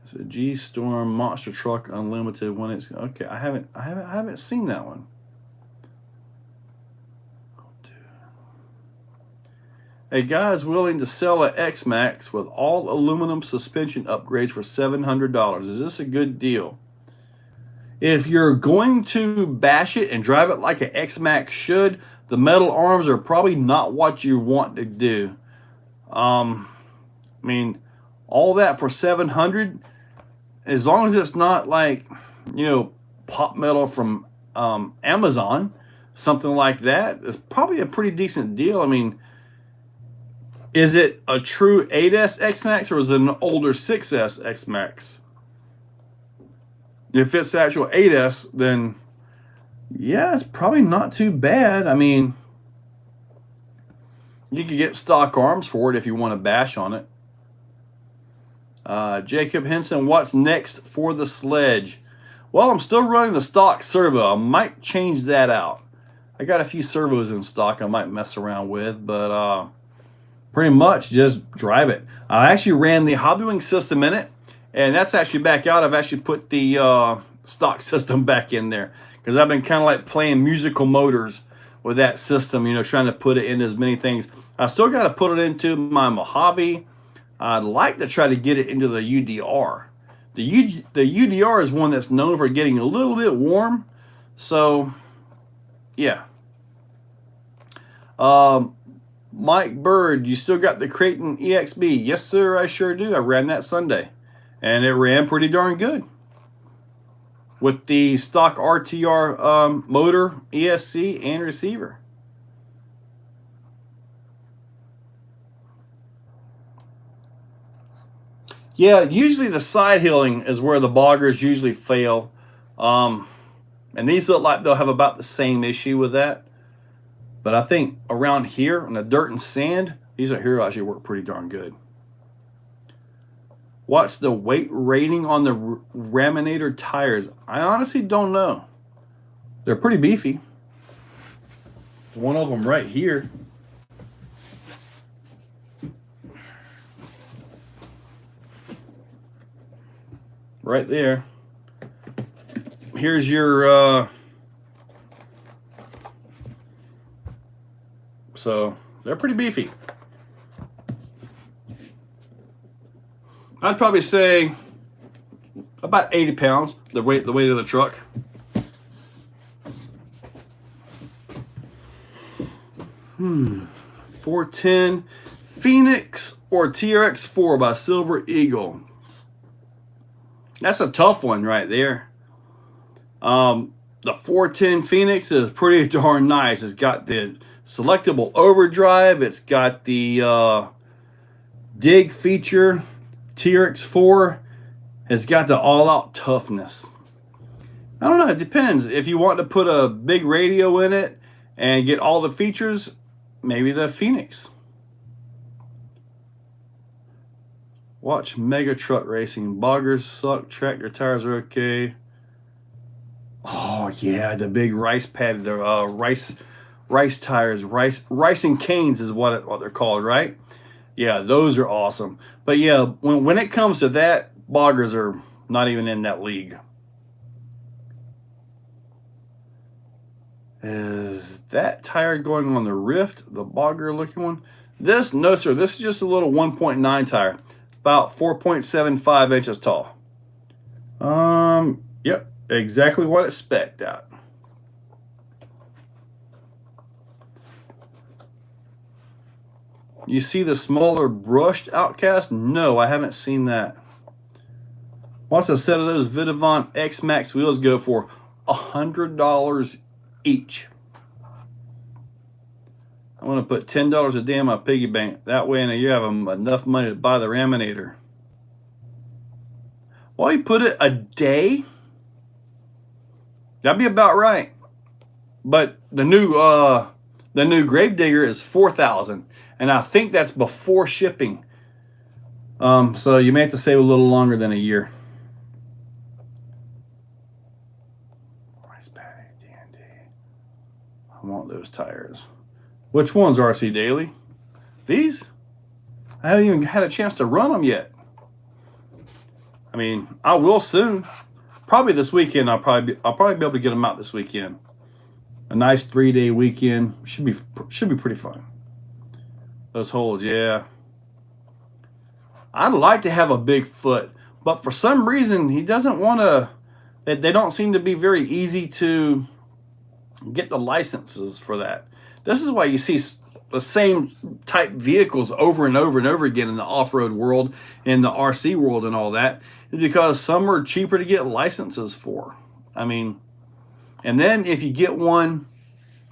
So G-Storm Monster Truck Unlimited when it's okay. I haven't seen that one. A guy is willing to sell an X-Maxx with all aluminum suspension upgrades for $700. Is this a good deal? If you're going to bash it and drive it like an X-Maxx should, the metal arms are probably not what you want to do. I mean, all that for $700, as long as it's not like, you know, pop metal from Amazon, something like that, it's probably a pretty decent deal. I mean, is it a true 8S X-Maxx or is it an older 6S X-Maxx? If it's the actual 8S, then yeah, it's probably not too bad. I mean, you could get stock arms for it if you want to bash on it. Jacob Henson, what's next for the sledge? Well, I'm still running the stock servo. I might change that out. I got a few servos in stock I might mess around with, but pretty much just drive it. I actually ran the Hobbywing system in it, and that's actually back out. I've actually put the stock system back in there because I've been kind of like playing musical motors with that system, you know, trying to put it into as many things. I still got to put it into my Mojave. I'd like to try to get it into the UDR. The UDR is one that's known for getting a little bit warm. So, yeah. Mike Bird, you still got the Creighton EXB? Yes, sir, I sure do. I ran that Sunday, and it ran pretty darn good with the stock RTR motor, ESC, and receiver. Yeah, usually the side hilling is where the boggers usually fail. And these look like they'll have about the same issue with that. But I think around here in the dirt and sand, these are here actually work pretty darn good. What's the weight rating on the Raminator tires? I honestly don't know. They're pretty beefy. There's one of them right here. right there. Here's your so they're pretty beefy. I'd probably say about 80 pounds, the weight of the truck. Hmm. 410 Phoenix or TRX4 by Silver Eagle. That's a tough one right there. The 410 Phoenix is pretty darn nice. It's got the selectable overdrive. It's got the dig feature. TRX4 has got the all-out toughness. I don't know. It depends. If you want to put a big radio in it and get all the features, maybe the Phoenix. Watch Mega Truck Racing. Boggers suck. Tractor tires are okay. Oh yeah, the big rice pad, the rice tires, rice and canes is what they're called, right? Yeah, those are awesome. But yeah, when it comes to that, boggers are not even in that league. Is that tire going on the Rift, the bogger looking one? This, no sir, this is just a little 1.9 tire, about 4.75 inches tall. Yep, exactly what it's spec'd out. You see the smaller brushed Outcast? No, I haven't seen that. What's a set of those Vidavant X-Maxx wheels go for? $100 each. I want to put $10 a day in my piggy bank. That way in a year I have enough money to buy the Raminator. Well, you put it a day? That'd be about right. But the new Gravedigger is $4,000. And I think that's before shipping. So you may have to save a little longer than a year. Rice paddy, D&D. I want those tires. Which ones, RC Daily? These? I haven't even had a chance to run them yet. I mean, I will soon. Probably this weekend. I'll probably be able to get them out this weekend. A nice 3-day weekend. Should be pretty fun. Those holes, yeah. I'd like to have a big foot, but for some reason he doesn't want to. They don't seem to be very easy to get the licenses for that. This is why you see the same type vehicles over and over and over again in the off-road world, in the RC world and all that, is because some are cheaper to get licenses for. I mean, and then if you get one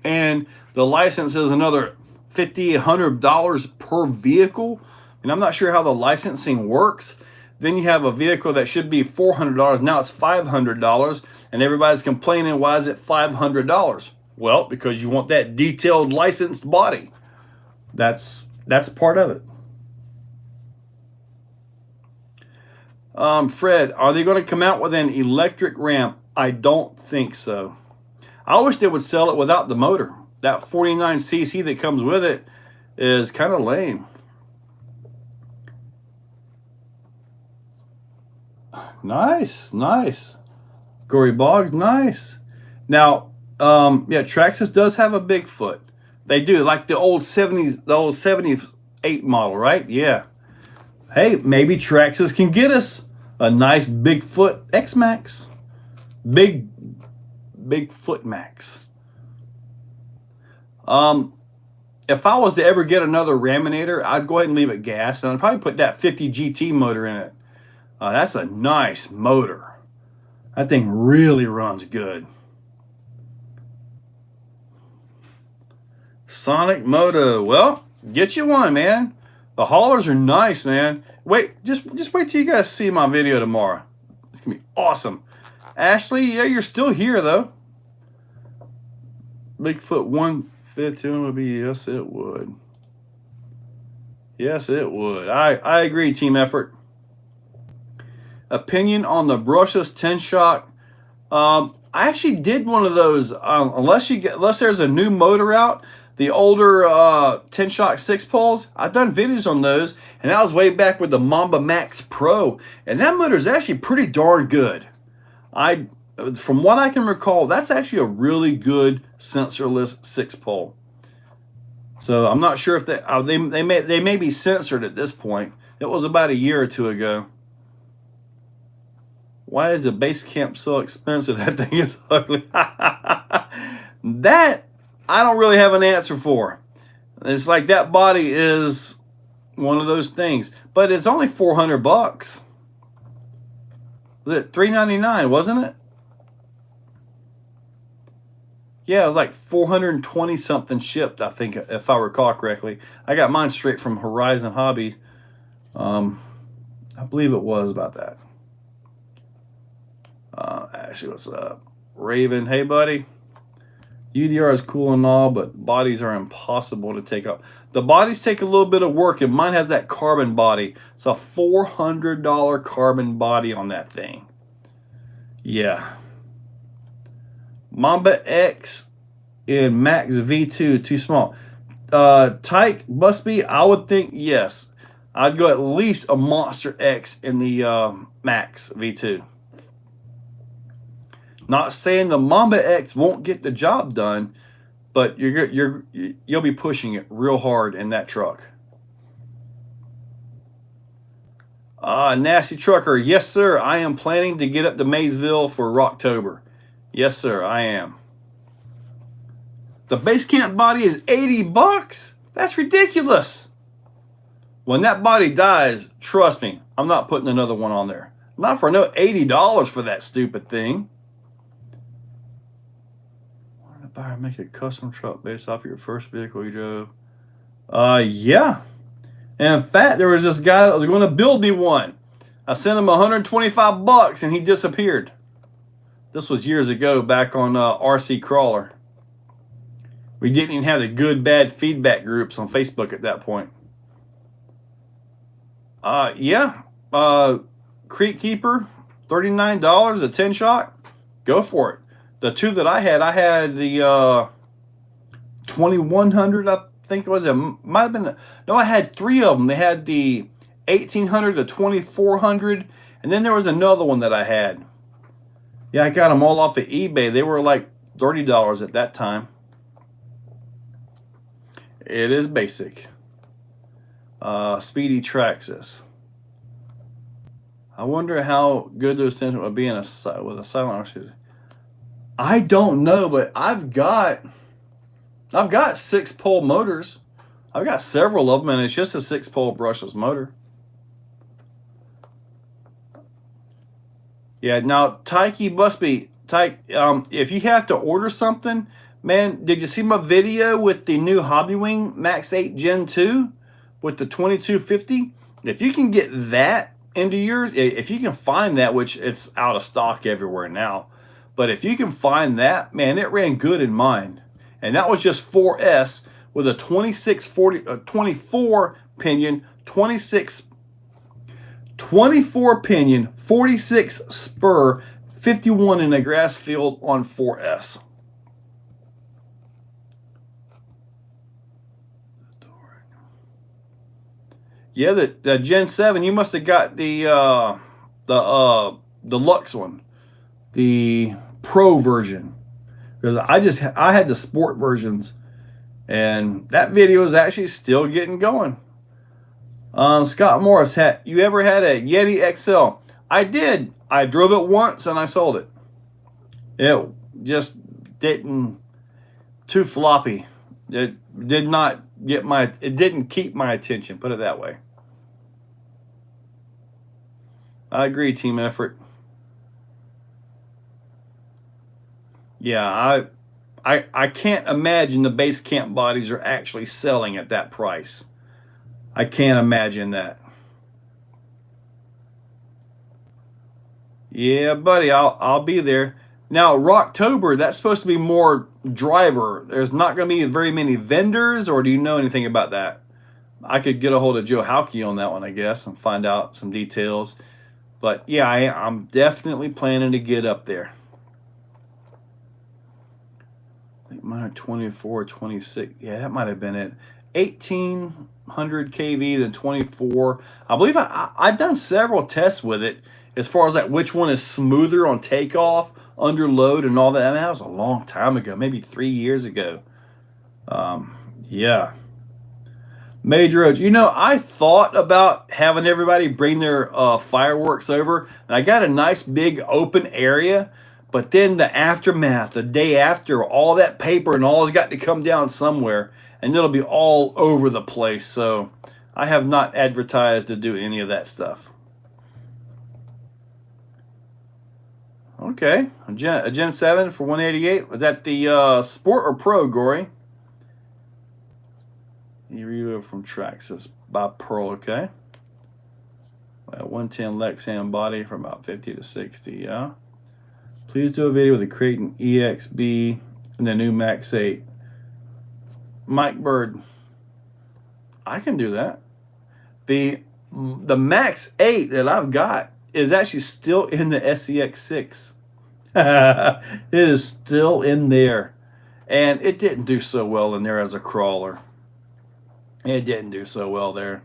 and the license is another $50, $100 per vehicle, and I'm not sure how the licensing works, then you have a vehicle that should be $400, now it's $500, and everybody's complaining, why is it $500? Well, because you want that detailed licensed body. That's part of it. Fred, are they going to come out with an electric ramp? I don't think so. I wish they would sell it without the motor. That 49cc that comes with it is kind of lame. Nice, nice. Gory Boggs, nice. Now, yeah, Traxxas does have a Bigfoot. They do, like the old 70s, the old 78 model, right? Yeah. Hey, maybe Traxxas can get us a nice Bigfoot X-Maxx. Bigfoot Max. If I was to ever get another Raminator, I'd go ahead and leave it gas, and I'd probably put that 50 GT motor in it. That's a nice motor. That thing really runs good. Sonic Moto. Well, get you one, man. The haulers are nice, man. Wait, just wait till you guys see my video tomorrow. It's gonna be awesome. Ashley, yeah, you're still here though. Bigfoot 152 would be, yes, it would. Yes, it would. I agree, team effort. Opinion on the brushless 10-shock. I actually did one of those. Unless there's a new motor out, the older 10-shock 6-poles, I've done videos on those, and that was way back with the Mamba Max Pro, and that motor is actually pretty darn good. From what I can recall, that's actually a really good sensorless 6-pole. So I'm not sure if they may be censored at this point. It was about a year or two ago. Why is the base camp so expensive? That thing is ugly. That I don't really have an answer for. It's like that body is one of those things, but it's only $400. Was it $399? Wasn't it? Yeah, it was like 420 something shipped, I think, if I recall correctly. I got mine straight from Horizon Hobby. I believe it was about that. Actually, what's up? Raven, hey buddy. UDR is cool and all, but bodies are impossible to take up. The bodies take a little bit of work, and mine has that carbon body. It's a $400 carbon body on that thing. Yeah. Mamba X in Max V2, too small. Tyke, Busby, I would think yes. I'd go at least a Monster X in the Max V2. Not saying the Mamba X won't get the job done, but you'll be pushing it real hard in that truck. Nasty Trucker, yes sir, I am planning to get up to Maysville for Rocktober. Yes sir, I am. The base camp body is $80. That's ridiculous. When that body dies, trust me, I'm not putting another one on there. Not for no $80 for that stupid thing. Why did a buyer make a custom truck based off your first vehicle you drove? Yeah. And in fact, there was this guy that was going to build me one. I sent him $125 and he disappeared. This was years ago, back on RC Crawler. We didn't even have the good, bad feedback groups on Facebook at that point. Yeah. Creek Keeper, $39, a 10-shock. Go for it. The two that I had the 2100, I think it was. It might have been. No, I had three of them. They had the 1800, the 2400, and then there was another one that I had. Yeah, I got them all off of eBay. They were like $30 at that time. It is basic. Speedy Traxxas. I wonder how good those things would be in with a silent RC. I don't know, but I've got 6-pole motors. I've got several of them, and it's just a 6-pole brushless motor. Yeah, now Tyke Busby, Tyke, if you have to order something, man, did you see my video with the new Hobbywing Max 8 Gen 2 with the 2250? If you can get that into yours, if you can find that, which it's out of stock everywhere now, but if you can find that, man, it ran good in mine. And that was just 4S with a 24 pinion, 24 pinion, 46 spur, 51 in a grass field on 4S. Yeah, the Gen 7, you must have got the deluxe one, the Pro version, because I had the sport versions, and that video is actually still getting going. Scott Morris, you ever had a Yeti XL? I did. I drove it once and I sold it. It just didn't, too floppy. It didn't keep my attention, put it that way. I agree, team effort. Yeah, I can't imagine the base camp bodies are actually selling at that price. I can't imagine that. Yeah, buddy, I'll be there. Now, Rocktober, that's supposed to be more driver. There's not going to be very many vendors, or do you know anything about that? I could get a hold of Joe Hauke on that one, I guess, and find out some details. But yeah, I'm definitely planning to get up there. I think mine are 24, 26. Yeah, that might have been it. 1800 kV, then 24. I believe I've done several tests with it as far as like which one is smoother on takeoff, under load, and all that. I mean, that was a long time ago, maybe 3 years ago. Yeah. Major roads. You know, I thought about having everybody bring their fireworks over, and I got a nice big open area. But then the aftermath, the day after, all that paper and all has got to come down somewhere, and it'll be all over the place. So I have not advertised to do any of that stuff. Okay, a Gen 7 for 188. Was that the Sport or Pro, Gory? Review from Traxxas by Pearl, okay. 110 Lexan body from about 50 to 60, yeah. Please do a video with the Creighton EXB and the new Max 8. Mike Bird, I can do that. The Max 8 that I've got is actually still in the SEX6. It is still in there. And it didn't do so well in there as a crawler. It didn't do so well there.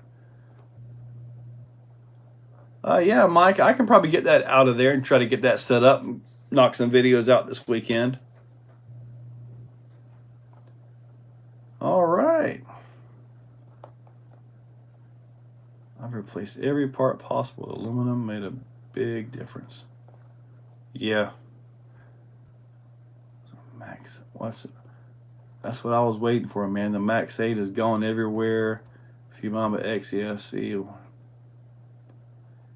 Yeah, Mike, I can probably get that out of there and try to get that set up and knock some videos out this weekend. All right. I've replaced every part possible. Aluminum made a big difference. Yeah. Max, what's it? That's what I was waiting for, man. The Max 8 is going everywhere. Mamba X, yeah, see.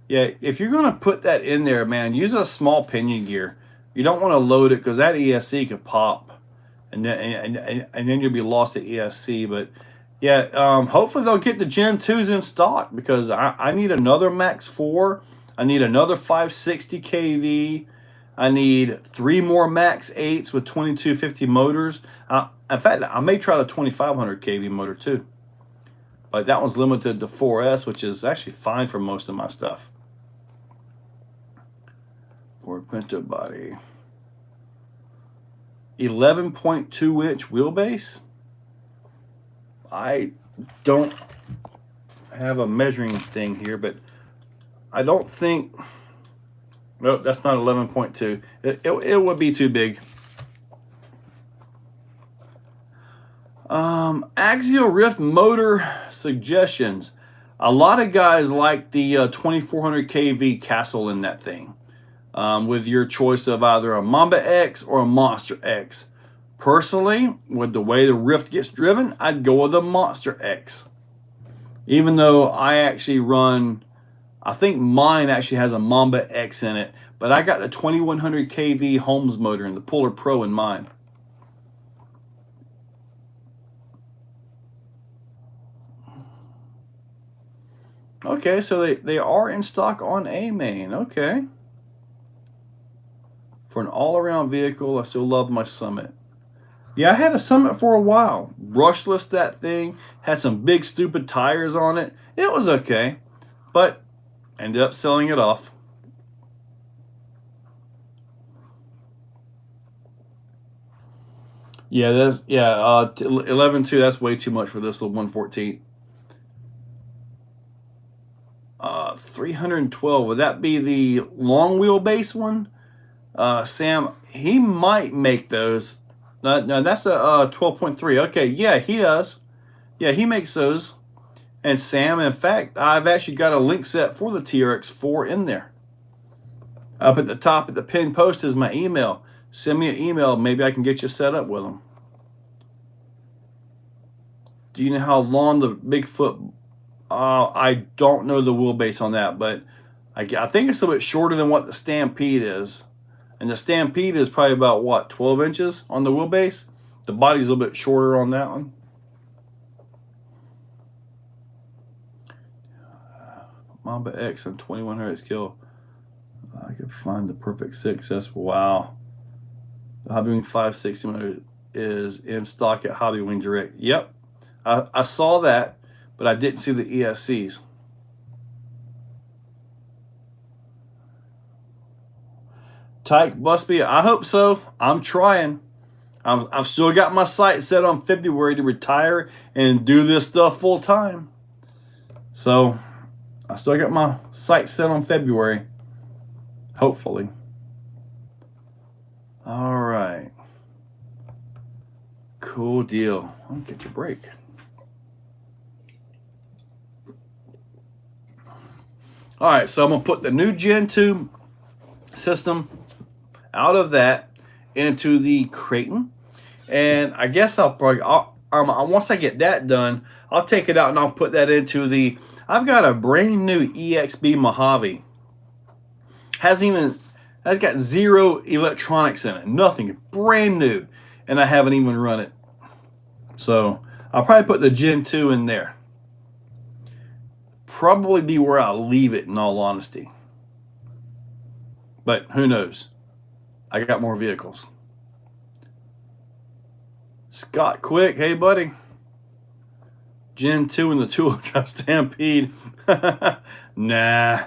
Yeah, if you're going to put that in there, man, use a small pinion gear. You don't want to load it because that ESC could pop. And then you'll be lost at ESC. But, yeah, hopefully they'll get the Gen 2s in stock because I need another Max 4. I need another 560 kV. I need 3 more Max 8s with 2250 motors. In fact, I may try the 2500 kV motor too. But that one's limited to 4S, which is actually fine for most of my stuff. Ford Pinto body. 11.2 inch wheelbase. I don't have a measuring thing here, but I don't think... Nope, that's not 11.2. It would be too big. Axial Rift motor suggestions. A lot of guys like the 2400 kV Castle in that thing. With your choice of either a Mamba X or a Monster X. Personally, with the way the Rift gets driven, I'd go with a Monster X. Even though I actually run... I think mine actually has a Mamba X in it, but I got the 2100 kV Holmes motor and the Puller Pro in mine. Okay, so they are in stock on A main. Okay. For an all-around vehicle, I still love my Summit. Yeah, I had a Summit for a while. Brushless, that thing. Had some big stupid tires on it. It was okay, but ended up selling it off. Yeah, that's 11.2. That's way too much for this little 114. 312. Would that be the long wheelbase one? Sam, he might make those. No, that's a 12.3. Okay, yeah, he does. Yeah, he makes those. And Sam, in fact, I've actually got a link set for the TRX4 in there. Up at the top of the pinned post is my email. Send me an email. Maybe I can get you set up with them. Do you know how long the Bigfoot... I don't know the wheelbase on that, but I think it's a bit shorter than what the Stampede is. And the Stampede is probably about, what, 12 inches on the wheelbase? The body's a little bit shorter on that one. Mamba X and 2100 skill. I could find the perfect success. Wow. The Hobbywing 560 is in stock at Hobbywing Direct. Yep. I saw that, but I didn't see the ESCs. Tyke Busby, I hope so. I'm trying. I've still got my sights set on February to retire and do this stuff full time. So I still got my sights set on February, hopefully. All right. Cool deal. I'll get your break. All right, so I'm going to put the new Gen 2 system out of that into the Creighton. And I guess I'll probably, once I get that done, I'll take it out and I'll put that into the, I've got a brand new EXB Mojave. Has got zero electronics in it, nothing, brand new. And I haven't even run it. So I'll probably put the Gen 2 in there. Probably be where I'll leave it, in all honesty. But who knows? I got more vehicles. Scott Quick, hey buddy. Gen 2 in the Tool Truck Stampede. Nah.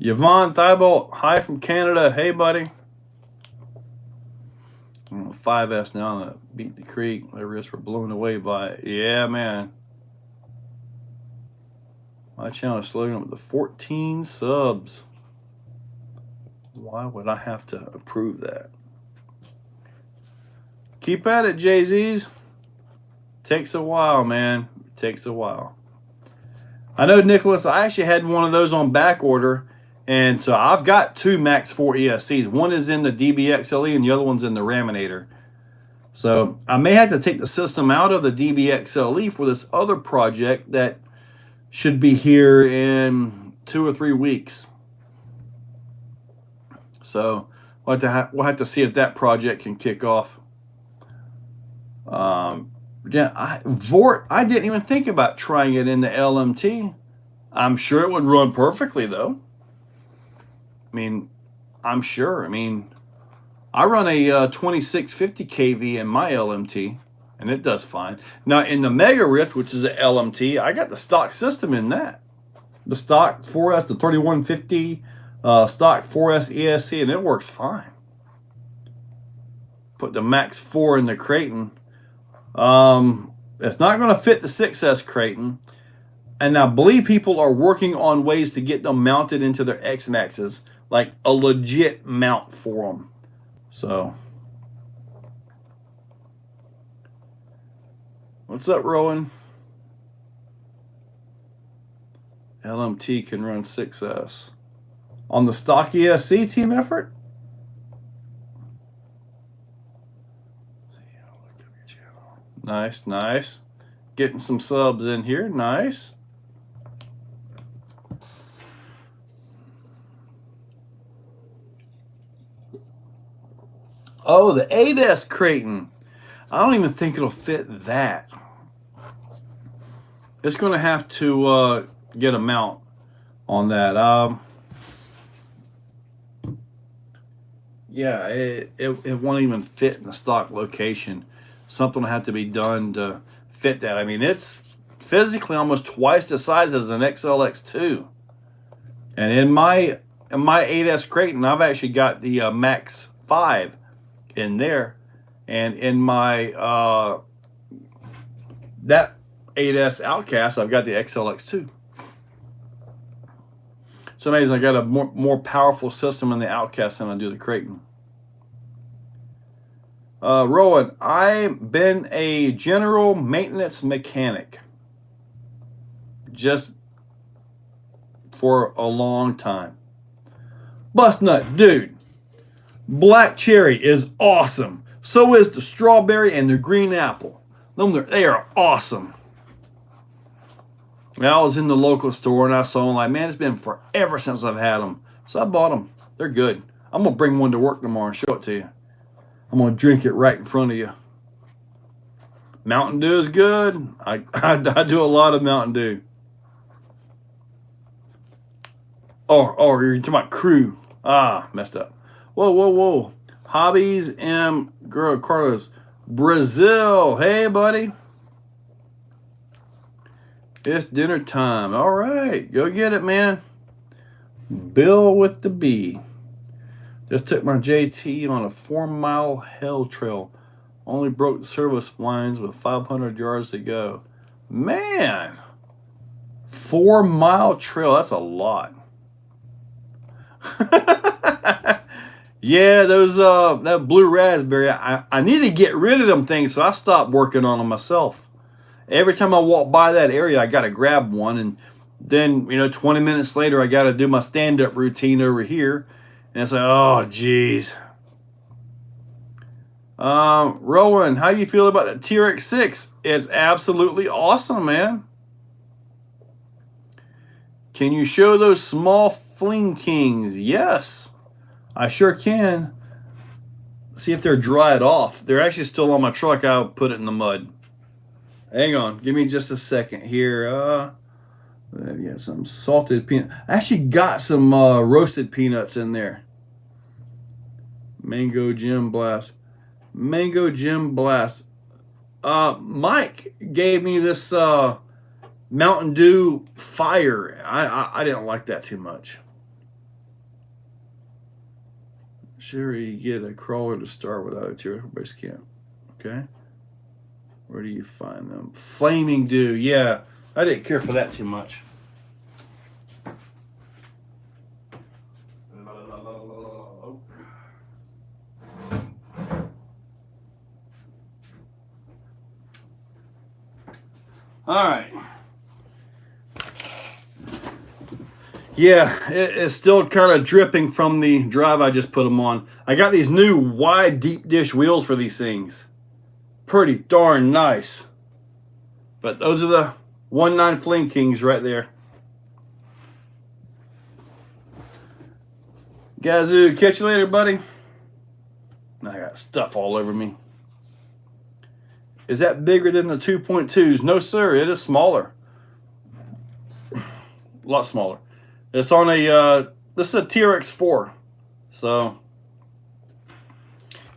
Yvonne Thibault, hi from Canada, hey buddy. 5S now to beat the creek. My wrists were blown away by it. Yeah, man. My channel is slowing up with the 14 subs. Why would I have to approve that? Keep at it, Jay-Z's. Takes a while, man. It takes a while. I know, Nicholas, I actually had one of those on back order. And so I've got two Max 4 ESCs. One is in the DBXLE and the other one's in the Raminator. So I may have to take the system out of the DBXLE for this other project that should be here in 2 or 3 weeks. So we'll have to see if that project can kick off. Vort, I didn't even think about trying it in the LMT. I'm sure it would run perfectly, though. I mean, I'm sure. I mean, I run a 2650 kV in my LMT, and it does fine. Now, in the Mega Rift, which is an LMT, I got the stock system in that. The stock 4S, the 3150 stock 4S ESC, and it works fine. Put the Max 4 in the Creighton. It's not going to fit the 6S Creighton. And I believe people are working on ways to get them mounted into their X-Maxes, like a legit mount for them. So, what's up, Rowan? LMT can run 6S. On the stock ESC team effort? Nice, nice. Getting some subs in here. Nice. Oh, the 8S Creighton. I don't even think it'll fit that. It's going to have to get a mount on that. Yeah, it won't even fit in the stock location. Something will have to be done to fit that. I mean, it's physically almost twice the size as an XLX2. And in my 8S Creighton, I've actually got the Max 5 in there. And in my that 8S Outcast, I've got the XLX2. It's amazing. I got a more powerful system in the Outcast than I do the Creighton. Rowan, I've been a general maintenance mechanic just for a long time. Bustnut, dude, black cherry is awesome. So is the strawberry and the green apple. They are awesome. I was in the local store and I saw them, like, man, it's been forever since I've had them. So I bought them. They're good. I'm going to bring one to work tomorrow and show it to you. I'm going to drink it right in front of you. Mountain Dew is good. I do a lot of Mountain Dew. Oh, you're talking about Crew. Ah, messed up. Whoa. Hobbies and Girl Carlos. Brazil. Hey, buddy. It's dinner time. All right. Go get it, man. Bill with the B. Just took my JT on a 4-mile hell trail. Only broke the service lines with 500 yards to go. Man, 4-mile trail, that's a lot. Yeah, those that blue raspberry, I need to get rid of them things, so I stopped working on them myself. Every time I walk by that area, I gotta grab one, and then 20 minutes later, I gotta do my stand-up routine over here, and it's like, oh geez. Rowan, how do you feel about the TRX6? It's absolutely awesome, man. Can you show those small Fling Kings? Yes, I sure can. See if they're dried off. They're actually still on my truck. I'll put it in the mud. Hang on, give me just a second here. Yeah, some salted peanut. I actually got some roasted peanuts in there. Mango Gem Blast. Mango Gem Blast. Mike gave me this Mountain Dew Fire. I didn't like that too much. Sure, you get a crawler to start without a tier base camp. Okay. Where do you find them? Flaming Dew. Yeah, I didn't care for that too much. All right. Yeah, it's still kind of dripping from the drive I just put them on. I got these new wide deep dish wheels for these things. Pretty darn nice. But those are the 1.9 Fling Kings right there. Gazoo, catch you later, buddy. I got stuff all over me. Is that bigger than the 2.2s? No, sir. It is smaller. A lot smaller. It's on a, this is a TRX4. So,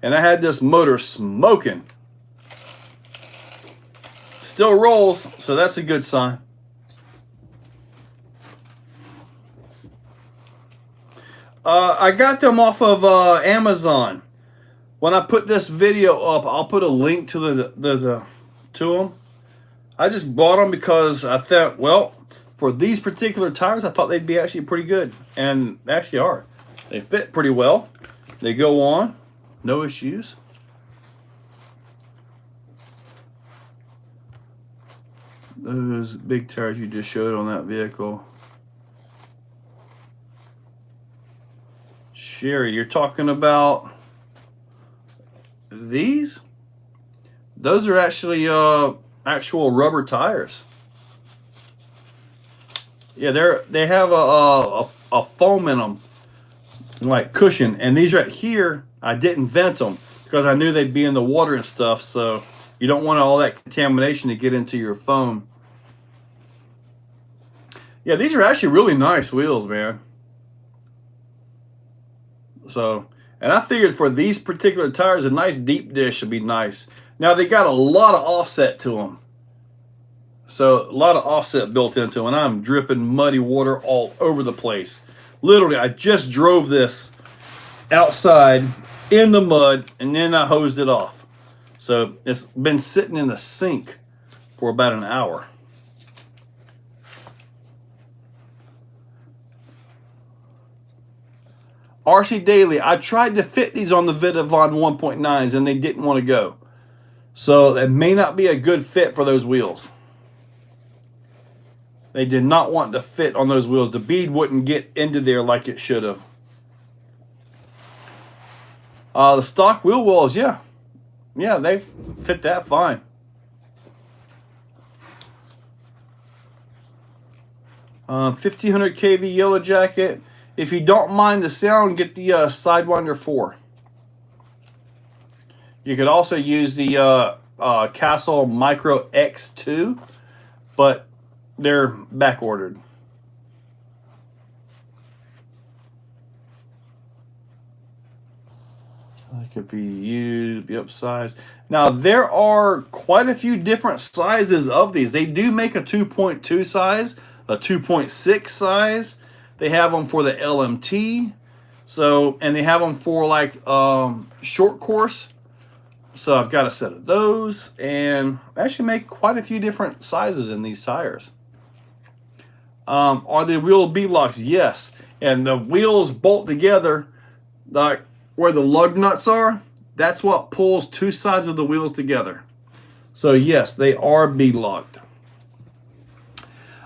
and I had this motor smoking. Still rolls, so that's a good sign. I got them off of Amazon. When I put this video up, I'll put a link to to them. I just bought them because I thought, well, for these particular tires, I thought they'd be actually pretty good, and they actually are. They fit pretty well. They go on, no issues. Those big tires you just showed on that vehicle. Sherry, you're talking about these? Those are actually actual rubber tires. Yeah, they have a foam in them, like cushion. And these right here, I didn't vent them because I knew they'd be in the water and stuff. So you don't want all that contamination to get into your foam. Yeah, these are actually really nice wheels, man. So, and I figured for these particular tires, a nice deep dish would be nice. Now, they got a lot of offset to them. So, a lot of offset built into them. And I'm dripping muddy water all over the place. Literally, I just drove this outside in the mud, and then I hosed it off. So, it's been sitting in the sink for about an hour. RC Daily, I tried to fit these on the Vitavon 1.9s and they didn't want to go. So it may not be a good fit for those wheels. They did not want to fit on those wheels. The bead wouldn't get into there like it should have. The stock wheel wells, yeah. Yeah, they fit that fine. Uh, 1500 kV Yellow Jacket. If you don't mind the sound, get the Sidewinder 4. You could also use the Castle Micro X2, but they're back ordered. It could be used, be upsized. Now, there are quite a few different sizes of these. They do make a 2.2 size, a 2.6 size. They have them for the LMT. So, and they have them for like short course. So I've got a set of those, and I actually make quite a few different sizes in these tires. Are the wheel beadlocks? Yes. And the wheels bolt together, like where the lug nuts are. That's what pulls two sides of the wheels together. So yes, they are beadlocked.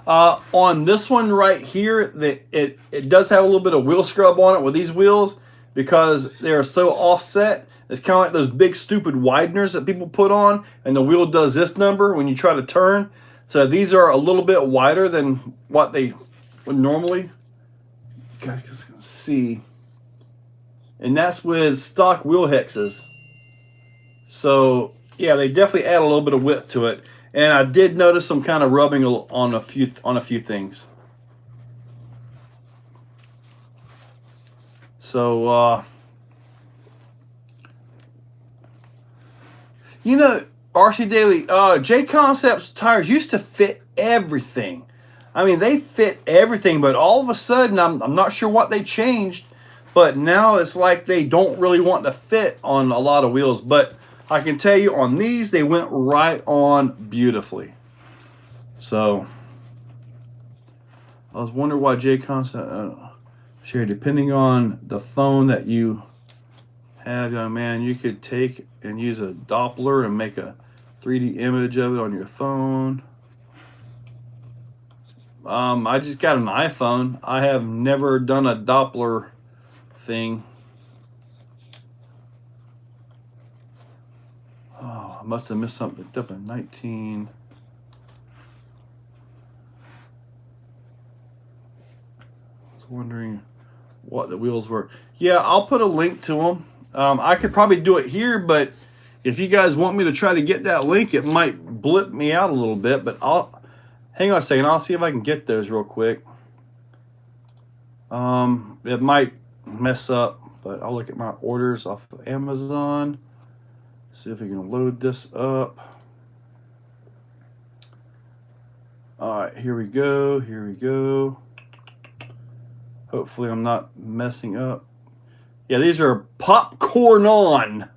On this one right here, it does have a little bit of wheel scrub on it with these wheels because they're so offset. It's kind of like those big stupid wideners that people put on, and the wheel does this number when you try to turn. So these are a little bit wider than what they would normally. You guys can see. And that's with stock wheel hexes. So yeah, they definitely add a little bit of width to it. And I did notice some kind of rubbing on a few things. So you know, RC Daily, J Concepts tires used to fit everything. I mean, they fit everything, but all of a sudden, I'm not sure what they changed, but now it's like they don't really want to fit on a lot of wheels. But I can tell you on these, they went right on beautifully. So I was wondering why J Concept, sure, depending on the phone that you have, young man, you could take and use a Doppler and make a 3D image of it on your phone. I just got an iPhone. I have never done a Doppler thing. Oh, I must have missed something. Up in 19. I was wondering what the wheels were. Yeah, I'll put a link to them. I could probably do it here, but if you guys want me to try to get that link, it might blip me out a little bit, but hang on a second. I'll see if I can get those real quick. It might mess up, but I'll look at my orders off of Amazon. See if we can load this up. All right, here we go. Here we go. Hopefully I'm not messing up. Yeah, these are popcorn on.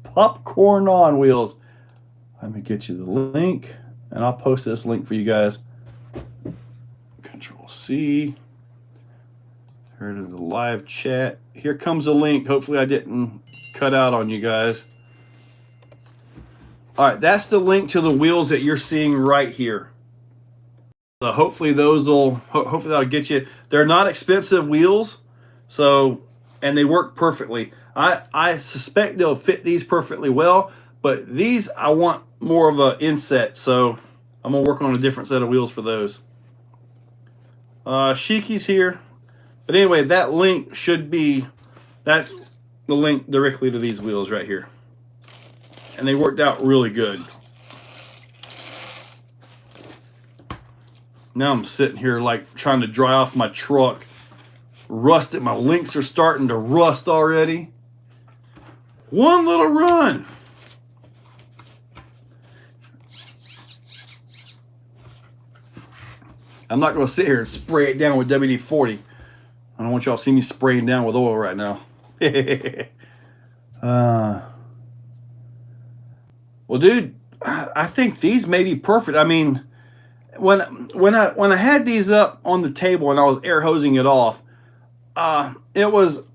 Popcorn on wheels. Let me get you the link, and I'll post this link for you guys. Control C. Here to the live chat. Here comes a link. Hopefully I didn't cut out on you guys. All right, that's the link to the wheels that you're seeing right here. So hopefully hopefully that'll get you. They're not expensive wheels, so, and they work perfectly. I suspect they'll fit these perfectly well, but these I want more of an inset, so I'm gonna work on a different set of wheels for those. Shiki's here, but anyway, that link should be, that's the link directly to these wheels right here, and they worked out really good. Now I'm sitting here like trying to dry off my truck. Rusted, my links are starting to rust already. One little run. I'm not going to sit here and spray it down with WD-40. I don't want y'all to see me spraying down with oil right now. Well, dude, I think these may be perfect. I mean, when I had these up on the table and I was air hosing it off, it was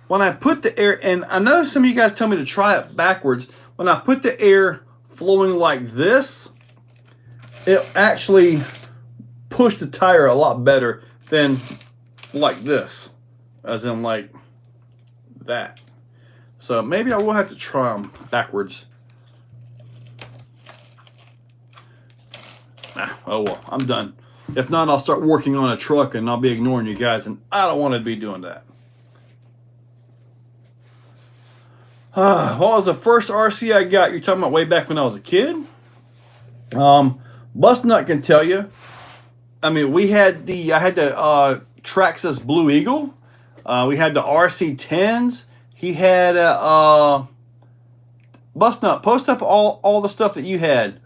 when I put the air, and I know some of you guys tell me to try it backwards. When I put the air flowing like this, it actually pushed the tire a lot better than like this, as in like that. So maybe I will have to try them backwards. Oh well, I'm done. If not, I'll start working on a truck and I'll be ignoring you guys, and I don't want to be doing that. What was the first RC I got? You're talking about way back when I was a kid? Bustnut can tell you. I mean, I had the Traxxas Blue Eagle. We had the RC10s. He had Bustnut, post up all the stuff that you had.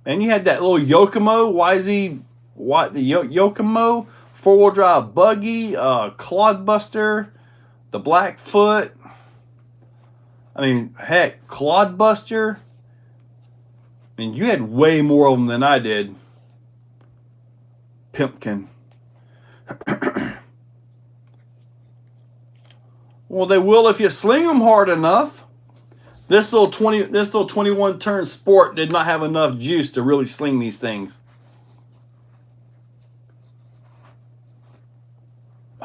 And you had that little Yokomo YZ, the Yokomo 4-wheel drive buggy, Clodbuster. the Blackfoot. I mean, heck, Clodbuster. I mean, you had way more of them than I did. Pimpkin. Well, they will if you sling them hard enough. This little 21 turn Sport did not have enough juice to really sling these things.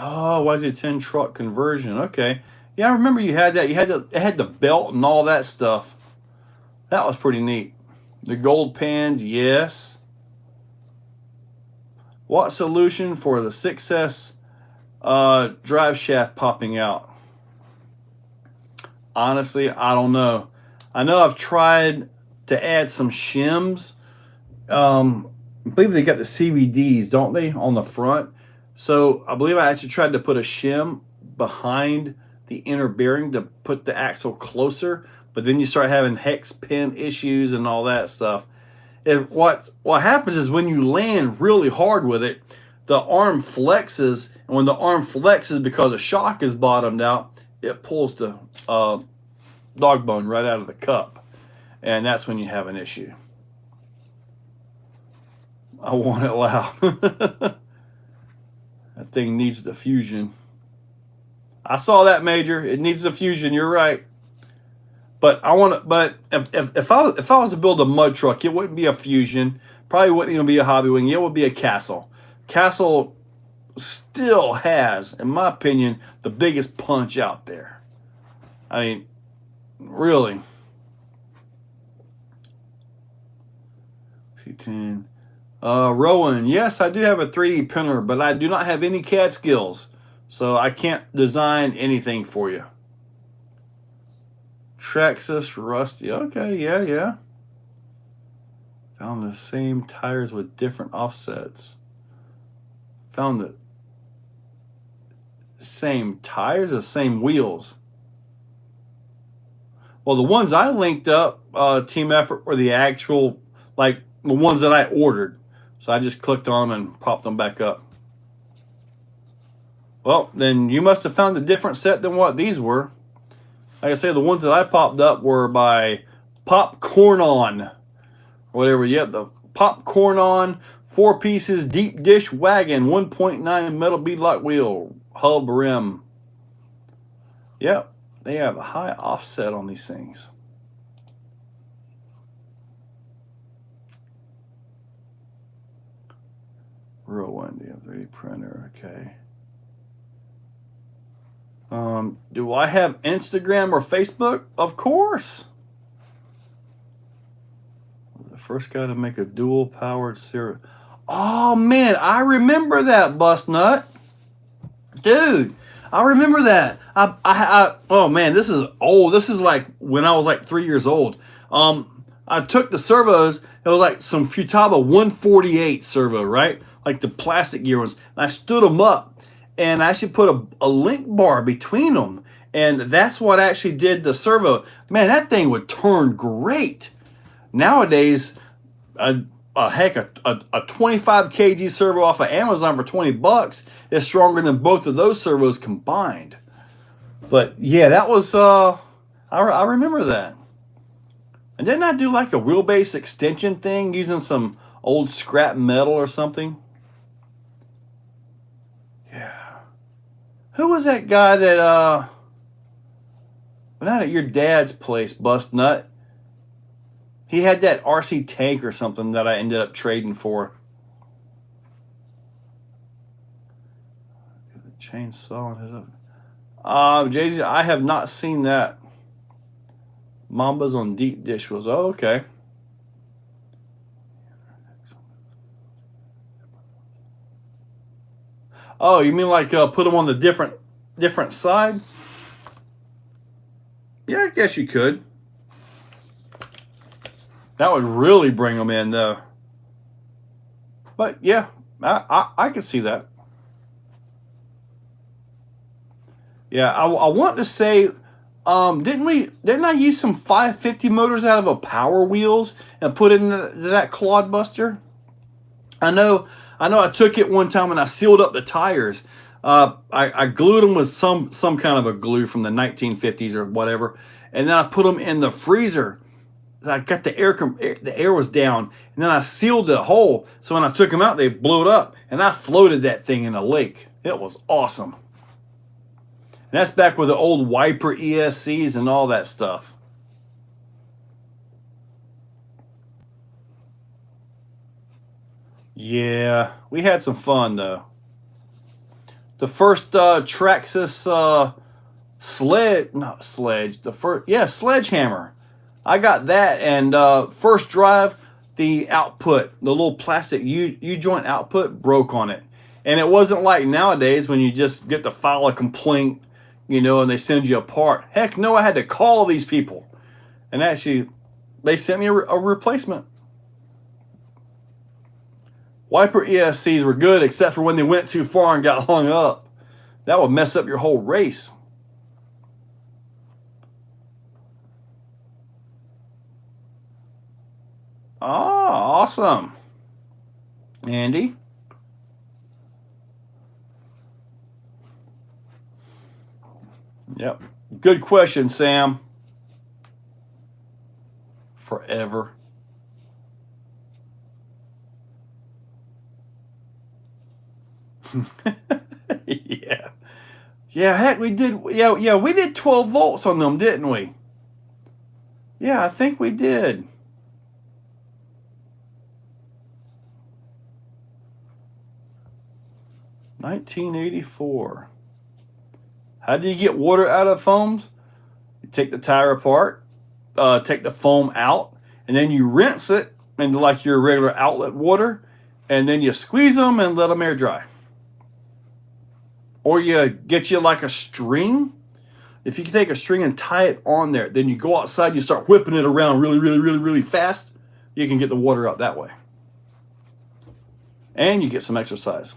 Oh, why is it 10 truck conversion? Okay. Yeah, I remember you had that. It had the belt and all that stuff. That was pretty neat. The gold pans, yes. What solution for the 6S drive shaft popping out? Honestly, I don't know. I know I've tried to add some shims. I believe they got the CVDs, don't they, on the front? So I believe I actually tried to put a shim behind the inner bearing to put the axle closer, but then you start having hex pin issues and all that stuff. What happens is when you land really hard with it, the arm flexes, and when the arm flexes because the shock is bottomed out, it pulls the dog bone right out of the cup, and that's when you have an issue. I want it loud. That thing needs the fusion. I saw that, Major. It needs the fusion. You're right. But I want to. But if I was to build a mud truck, it wouldn't be a fusion. Probably wouldn't even be a hobby wing. It would be a Castle. Castle still has, in my opinion, the biggest punch out there. I mean, really. C10. Rowan, yes, I do have a 3D printer, but I do not have any CAD skills, so I can't design anything for you. Traxxas Rusty. Okay, yeah. Found the same tires with different offsets. Found the same tires or same wheels? Well, the ones I linked up, Team Effort, were the actual, like, the ones that I ordered. So I just clicked on them and popped them back up. Well, then you must have found a different set than what these were. Like I say, the ones that I popped up were by Popcorn On. Whatever, yep, the Popcorn On 4 pieces deep dish wagon, 1.9 metal beadlock wheel, hub rim. Yep, they have a high offset on these things. Real one, do you have 3D printer? Okay. Do I have Instagram or Facebook? Of course. The first guy to make a dual powered cereal. Oh man, I remember that, Bust Nut. Dude, I remember that. Oh man, this is old. This is like when I was like 3 years old. I took the servos. It was like some Futaba 148 servo, right? Like the plastic gear ones. And I stood them up, and I actually put a link bar between them, and that's what actually did the servo. Man, that thing would turn great. Nowadays, heck, a 25 kg servo off of Amazon for 20 bucks is stronger than both of those servos combined. But yeah, that was I remember that. And didn't I do like a wheelbase extension thing using some old scrap metal or something? Yeah. Who was that guy that not at your dad's place, Bust Nut? He had that RC tank or something that I ended up trading for. The chainsaw on his Jay-Z, I have not seen that. Mambas on deep dish was okay. Oh, you mean like put them on the different side? Yeah, I guess you could. That would really bring them in, though. But yeah, I can see that. Yeah, I want to say, didn't I use some 550 motors out of a Power Wheels and put in that Clodbuster? I know I took it one time and I sealed up the tires. I glued them with some kind of a glue from the 1950s or whatever, and then I put them in the freezer. I got the air was down, and then I sealed the hole. So when I took them out, they blew it up, and I floated that thing in a lake. It was awesome. And that's back with the old wiper ESCs and all that stuff. Yeah, we had some fun though. The first Traxxas sledgehammer. I got that, and first drive, the output, the little plastic U-joint output broke on it. And it wasn't like nowadays when you just get to file a complaint, you know, and they send you a part. Heck no, I had to call these people. And actually, they sent me a replacement. Wiper ESCs were good, except for when they went too far and got hung up. That would mess up your whole race. Ah, awesome. Andy? Yep. Good question, Sam. Forever. Yeah. Yeah, heck, we did. Yeah, we did 12 volts on them, didn't we? Yeah, I think we did. $1984. How do you get water out of foams? You take the tire apart, take the foam out, and then you rinse it into like your regular outlet water, and then you squeeze them and let them air dry. Or you get you like a string. If you can take a string and tie it on there, then you go outside and you start whipping it around really fast, you can get the water out that way. And you get some exercise.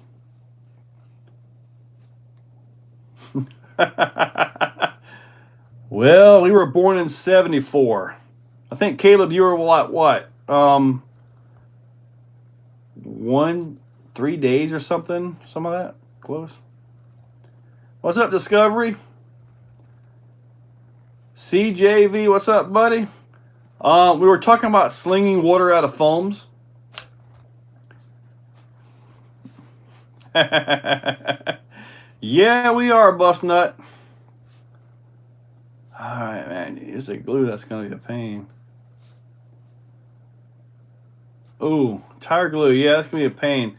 Well, we were born in 74. I think, Caleb, you were what? 3 days or something? Some of that? Close. What's up, Discovery? CJV, what's up, buddy? We were talking about slinging water out of foams. Yeah, we are, Bust Nut. All right, man. Use a glue. That's going to be a pain. Ooh, tire glue. Yeah, that's going to be a pain.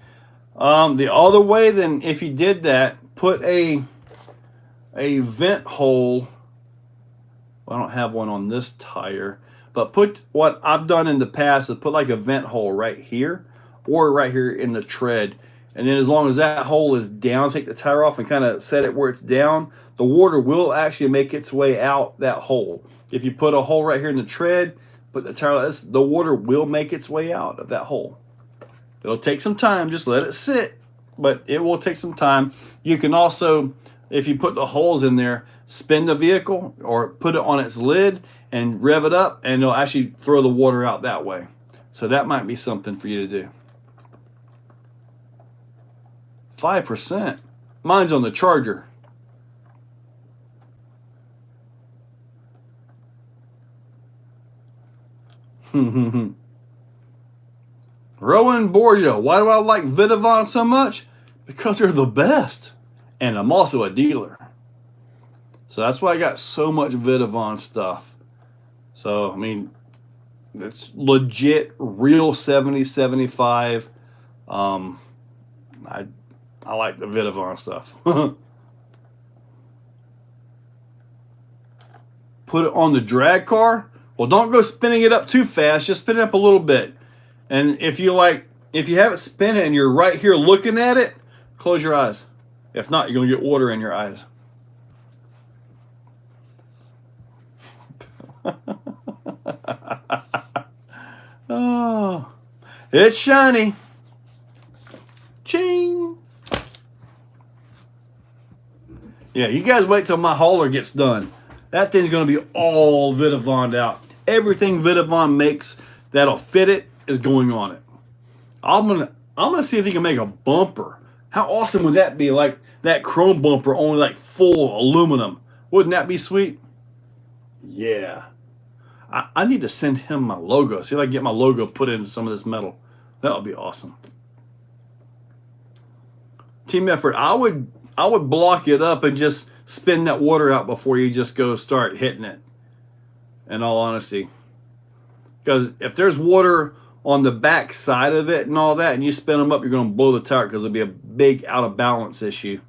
The other way, then, if you did that, put a vent hole. Well, I don't have one on this tire, but put what I've done in the past is put like a vent hole right here or right here in the tread. And then as long as that hole is down, take the tire off and kind of set it where it's down, the water will actually make its way out that hole. If you put a hole right here in the tread, put the tire like this, the water will make its way out of that hole. It'll take some time, just let it sit, but it will take some time. You can also, if you put the holes in there, spin the vehicle or put it on its lid and rev it up, and it'll actually throw the water out that way. So that might be something for you to do. 5%. Mine's on the Charger. Rowan Borgia. Why do I like Vidavon so much? Because they're the best. And I'm also a dealer. So that's why I got so much Vidavon stuff. So, I mean, it's legit, real 70, 75. I like the Vidavon stuff. Put it on the drag car. Well, don't go spinning it up too fast. Just spin it up a little bit. And if you have it spinning and you're right here looking at it, close your eyes. If not, you're going to get water in your eyes. Oh, it's shiny. Ching. Yeah, you guys wait till my hauler gets done. That thing's going to be all Vidavon'd out. Everything Vidavon makes that'll fit it is going on it. I'm gonna see if he can make a bumper How awesome would that be? Like that chrome bumper, only like full aluminum. Wouldn't that be sweet? Yeah. I need to send him my logo. See if I can get my logo put into some of this metal. That would be awesome. Team effort. I would block it up and just spin that water out before you just go start hitting it. In all honesty. Because if there's water on the back side of it and all that, and you spin them up, you're going to blow the tire because it'll be a big out of balance issue.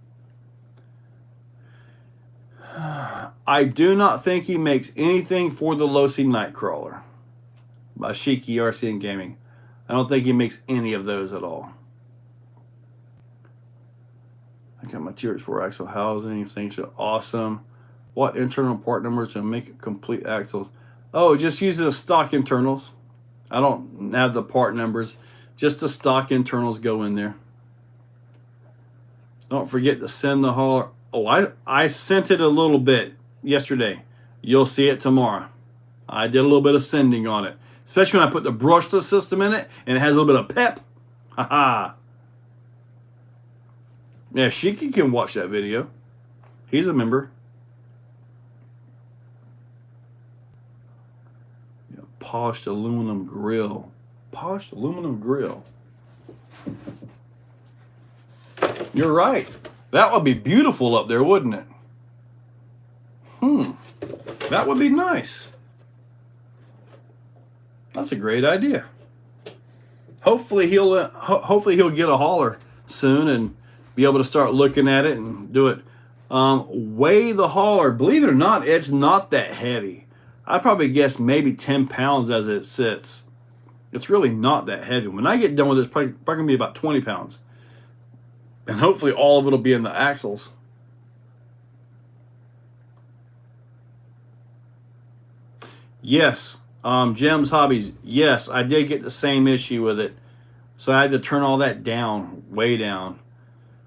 I do not think he makes anything for the Losi Nightcrawler by Shiki RC and Gaming. I don't think he makes any of those at all. I got my TRX4 axle housing. These things are awesome. What internal part numbers to make complete axles? Oh, just use the stock internals. I don't have the part numbers. Just the stock internals go in there. Don't forget to send the hauler. Oh, I sent it a little bit yesterday. You'll see it tomorrow. I did a little bit of sending on it. Especially when I put the brushless system in it and it has a little bit of pep. Haha. Yeah, Shiki can watch that video. He's a member. Yeah, polished aluminum grill. Polished aluminum grill. You're right. That would be beautiful up there, wouldn't it? That would be nice. That's a great idea. Hopefully he'll get a hauler soon and be able to start looking at it and do it. Weigh the hauler. Believe it or not, it's not that heavy. I probably guess maybe 10 pounds as it sits. It's really not that heavy. When I get done with it, it's probably going to be about 20 pounds. And hopefully all of it will be in the axles. Yes, Jim's Hobbies. Yes, I did get the same issue with it. So I had to turn all that down, way down.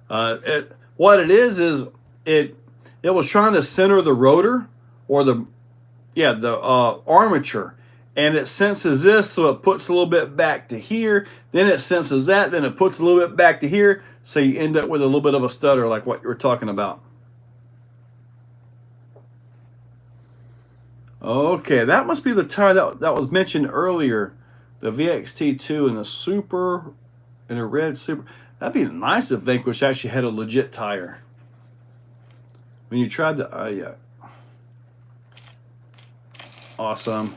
What it is it was trying to center the rotor or the armature, and it senses this, so it puts a little bit back to here, then it senses that, then it puts a little bit back to here, so you end up with a little bit of a stutter like what you were talking about. Okay, that must be the tire that was mentioned earlier, the VXT2 and the Super, and the red Super. That'd be nice if Vanquish actually had a legit tire. When you tried to, yeah. Awesome.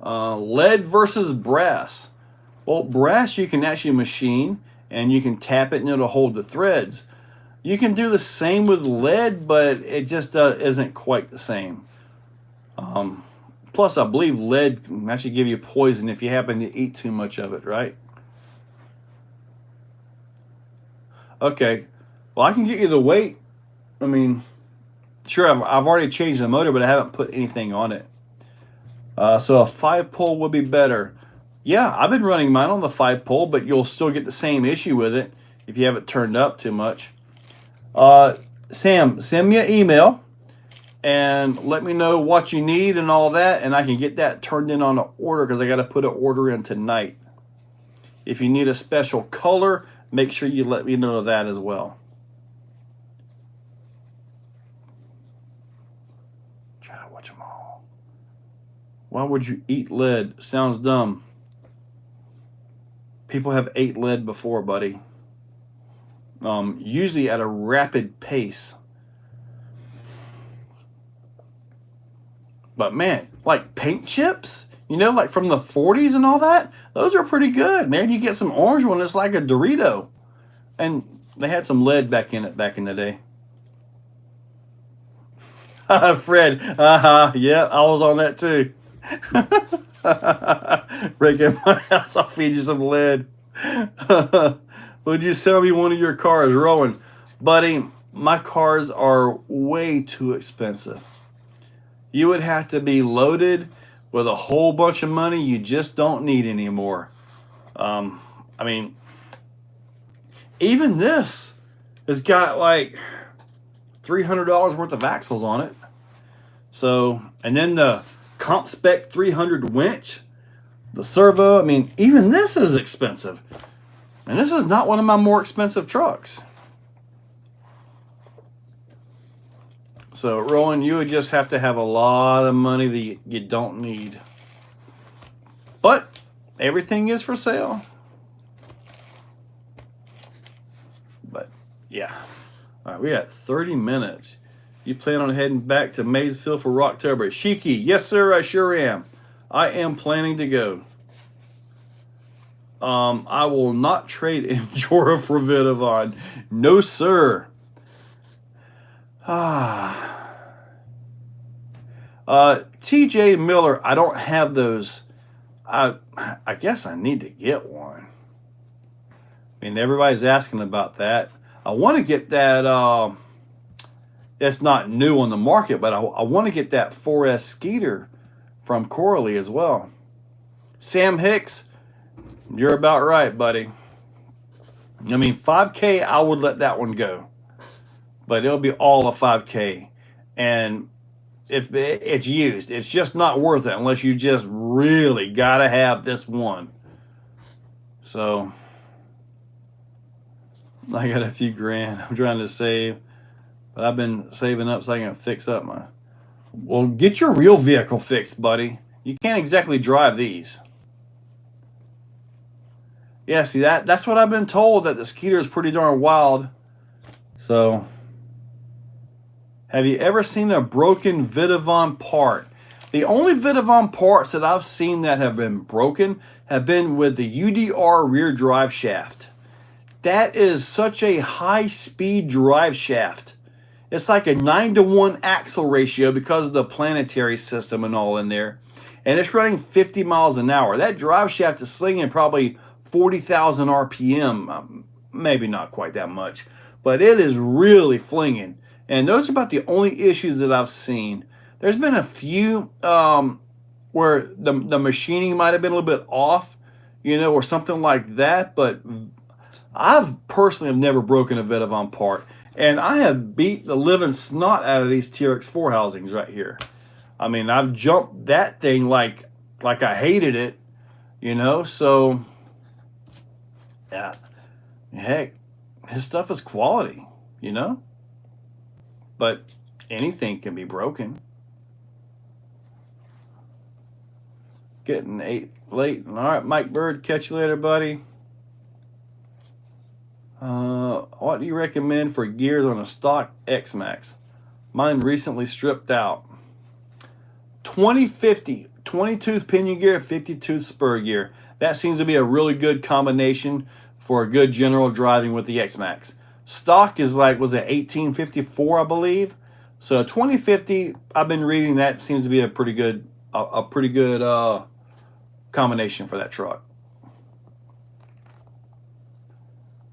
Lead versus brass. Well, brass you can actually machine, and you can tap it and it'll hold the threads. You can do the same with lead, but it just isn't quite the same. Plus, I believe lead can actually give you poison if you happen to eat too much of it, right? Okay, well, I can get you the weight. I mean, sure, I've already changed the motor, but I haven't put anything on it. So a 5-pole would be better. Yeah, I've been running mine on the 5-pole, but you'll still get the same issue with it if you have it turned up too much. Sam, send me an email and let me know what you need and all that, and I can get that turned in on an order because I got to put an order in tonight. If you need a special color, make sure you let me know that as well. Try to watch them all. Why would you eat lead? Sounds dumb. People have ate lead before, buddy. Usually at a rapid pace. But man, like paint chips, you know, like from the 40s and all that, those are pretty good, man. You get some orange one, it's like a Dorito. And they had some lead back in it back in the day. Fred, yeah, I was on that too. Break in my house, I'll feed you some lead. Would you sell me one of your cars, Rowan? Buddy, my cars are way too expensive. You would have to be loaded with a whole bunch of money you just don't need anymore. I mean, even this has got like $300 worth of axles on it. So, and then the comp spec 300 winch, the servo, I mean, even this is expensive. And this is not one of my more expensive trucks. So, Rowan, you would just have to have a lot of money that you don't need. But everything is for sale. But, yeah. All right, we got 30 minutes. You plan on heading back to Maysville for Rocktober? Shiki, yes, sir, I sure am. I am planning to go. I will not trade Enjora for Vidavon. No, sir. TJ Miller, I don't have those. I guess I need to get one. I mean, everybody's asking about that. I want to get that. That's not new on the market, but I want to get that 4S Skeeter from Coralie as well. Sam Hicks, you're about right, buddy. I mean, 5K, I would let that one go. But it'll be all a 5K. And it's used. It's just not worth it unless you just really got to have this one. So, I got a few grand I'm trying to save. But I've been saving up so I can fix up my... Well, get your real vehicle fixed, buddy. You can't exactly drive these. Yeah, see, that's what I've been told, that the Skeeter is pretty darn wild. So, have you ever seen a broken Vidavon part? The only Vidavon parts that I've seen that have been broken have been with the UDR rear drive shaft. That is such a high-speed drive shaft. It's like a 9-to-1 axle ratio because of the planetary system and all in there. And it's running 50 miles an hour. That drive shaft is slinging probably 40,000 RPM. Maybe not quite that much. But it is really flinging. And those are about the only issues that I've seen. There's been a few where the machining might have been a little bit off, you know, or something like that. But I've personally have never broken a Vidavon part. And I have beat the living snot out of these TRX4 housings right here. I mean, I've jumped that thing like I hated it, you know. So, yeah, heck, his stuff is quality, you know. But anything can be broken. Getting late. All right, Mike Bird, catch you later, buddy. What do you recommend for gears on a stock X-Maxx? Mine recently stripped out. 20-50, 20-tooth pinion gear, 50-tooth spur gear. That seems to be a really good combination for a good general driving with the X-Maxx. Stock is like, was it 1854, I believe? So 20-50, I've been reading that seems to be a pretty good combination for that truck.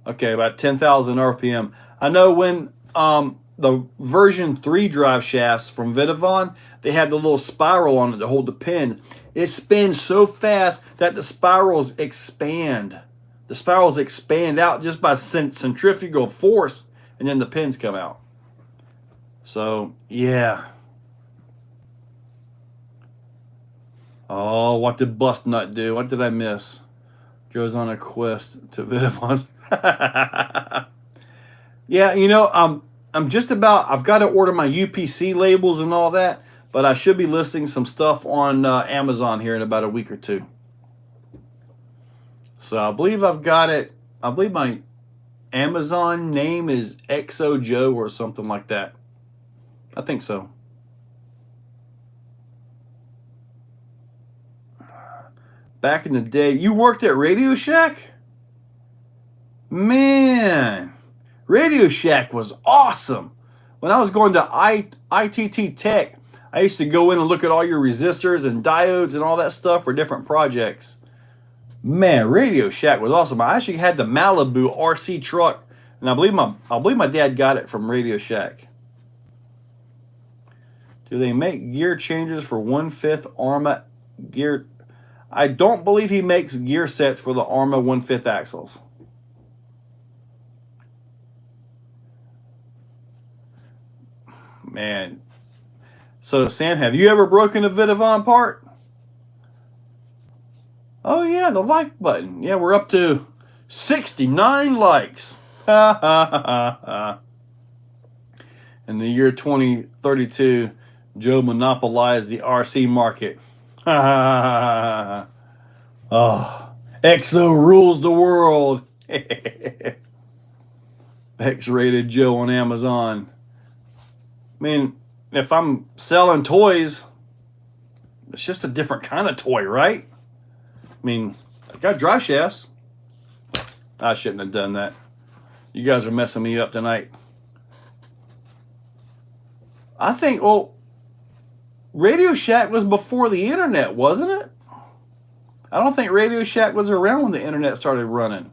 Okay, about 10,000 RPM. I know when the version 3 drive shafts from Vidavon, they had the little spiral on it to hold the pin. It spins so fast that the spirals expand. The spirals expand out just by centrifugal force, and then the pins come out. So, yeah. Oh, what did Bust Nut do? What did I miss? Goes on a quest to Vidavon's. Yeah, you know, I'm just about, I've got to order my UPC labels and all that, but I should be listing some stuff on Amazon here in about a week or two. So I believe I've got it. I believe my Amazon name is Exo Joe or something like that. I think so. Back in the day, you worked at Radio Shack? Man, Radio Shack was awesome. When I was going to ITT Tech, I used to go in and look at all your resistors and diodes and all that stuff for different projects. Man, Radio Shack was awesome. I actually had the Malibu RC truck, and I believe my dad got it from Radio Shack. Do they make gear changes for 1/5 ARMA gear? I don't believe he makes gear sets for the ARMA 1/5 axles. Man. So, Sam, have you ever broken a Vidavon part? Oh, yeah, the like button. Yeah, we're up to 69 likes. Ha ha ha ha. In the year 2032, Joe monopolized the RC market. Ha ha ha ha. Oh, Exo rules the world. X-rated Joe on Amazon. I mean, if I'm selling toys, it's just a different kind of toy, right? I mean, I got drive shafts. I shouldn't have done that. You guys are messing me up tonight. I think, well, Radio Shack was before the internet, wasn't it? I don't think Radio Shack was around when the internet started running.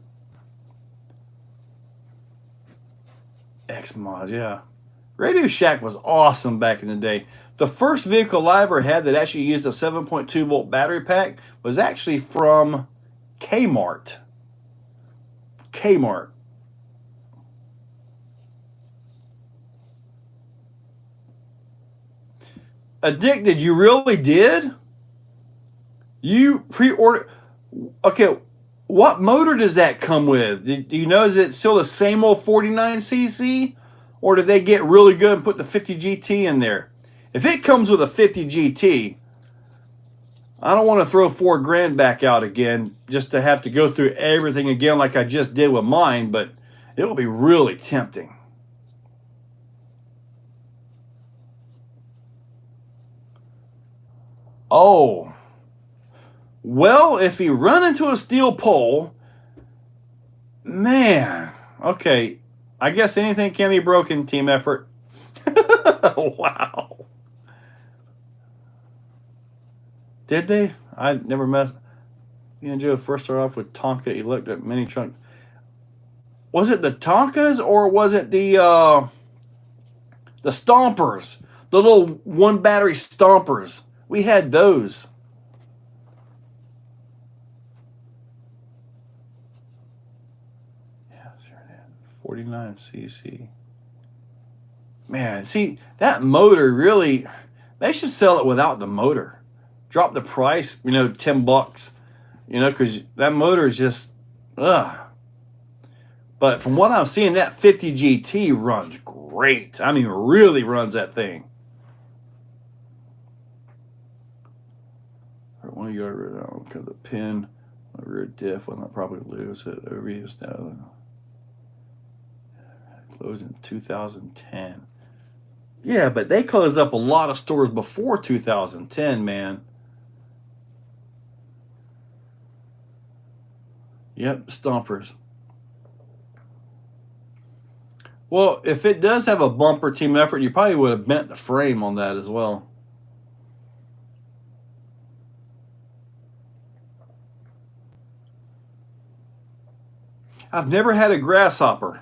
X-Mods, yeah. Radio Shack was awesome back in the day. The first vehicle I ever had that actually used a 7.2 volt battery pack was actually from Kmart. Kmart. Addicted, you really did? You pre-ordered? Okay, what motor does that come with? Do you know, is it still the same old 49cc? Or did they get really good and put the 50 GT in there? If it comes with a 50 GT, I don't want to throw $4,000 back out again just to have to go through everything again like I just did with mine, but it will be really tempting. Oh. Well, if you run into a steel pole, man, okay, I guess anything can be broken, team effort. Wow. Did they? I never messed. Me and Joe first started off with Tonka electric mini trunk. Was it the Tonkas or was it the Stompers? The little one battery Stompers. We had those. Yeah, sure did. 49cc. Man, see, that motor really, they should sell it without the motor. Drop the price, you know, $10, you know, because that motor is just, ugh. But from what I'm seeing, that 50 GT runs great. I mean, really runs that thing. One yard because the pin, a rear diff will not probably lose it. Closed in 2010. Yeah, but they closed up a lot of stores before 2010, man. Yep, Stompers. Well, if it does have a bumper, team effort, you probably would have bent the frame on that as well. I've never had a grasshopper.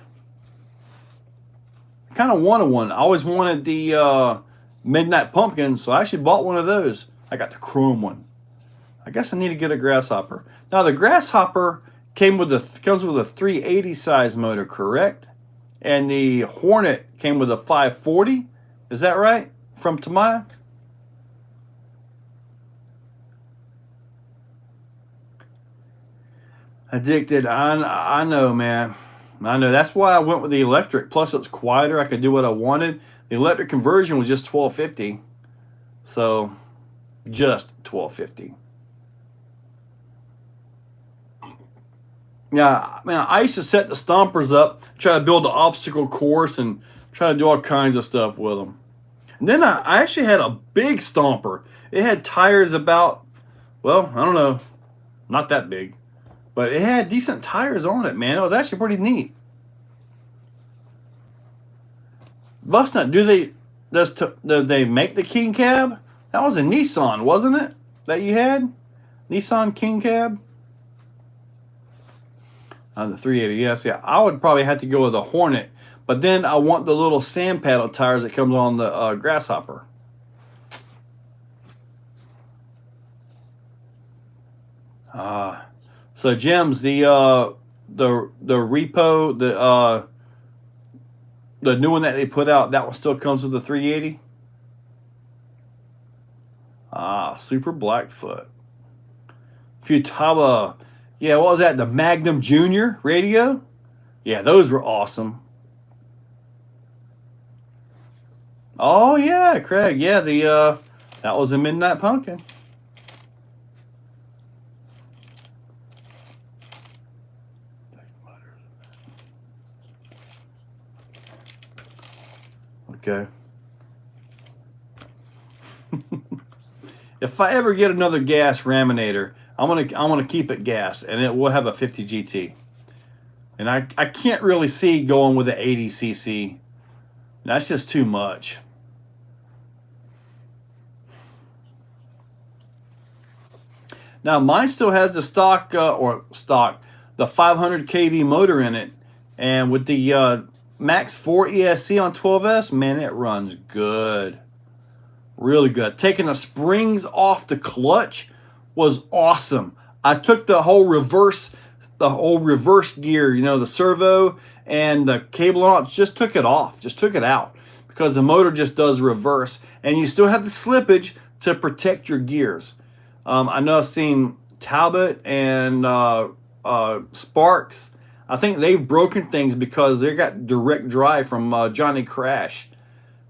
I kind of wanted one. I always wanted the Midnight Pumpkin, so I actually bought one of those. I got the chrome one. I guess I need to get a grasshopper. Now the grasshopper comes with a 380 size motor, correct? And the Hornet came with a 540. Is that right? From Tamiya? Addicted. I know, man. I know. That's why I went with the electric. Plus, it's quieter. I could do what I wanted. The electric conversion was just $12.50. So, just $12.50. Yeah, man, I used to set the Stompers up, try to build an obstacle course, and try to do all kinds of stuff with them. And then I actually had a big Stomper. It had tires about, well, I don't know, not that big. But it had decent tires on it, man. It was actually pretty neat. Busnut, do they make the King Cab? That was a Nissan, wasn't it? That you had? Nissan King Cab? The 380S, yeah. I would probably have to go with a Hornet. But then I want the little sand paddle tires that comes on the Grasshopper. So Gems, the repo, the new one that they put out, that one still comes with the 380. Super Blackfoot. Futaba Yeah, what was that? The Magnum Junior radio? Yeah, those were awesome. Oh yeah, Craig. Yeah, the that was a Midnight Pumpkin. Okay. If I ever get another gas Raminator, I'm gonna keep it gas, and it will have a 50 GT. And I can't really see going with an 80 cc. That's just too much. Now mine still has the stock the 500 kV motor in it, and with the Max 4 ESC on 12S, man, it runs good. Really good. Taking the springs off the clutch was awesome. I took the whole reverse gear, you know, the servo and the cable on it, just took it off, just took it out, because the motor just does reverse, and you still have the slippage to protect your gears. I know I've seen Talbot and Sparks. I think they've broken things because they got direct drive from Johnny Crash.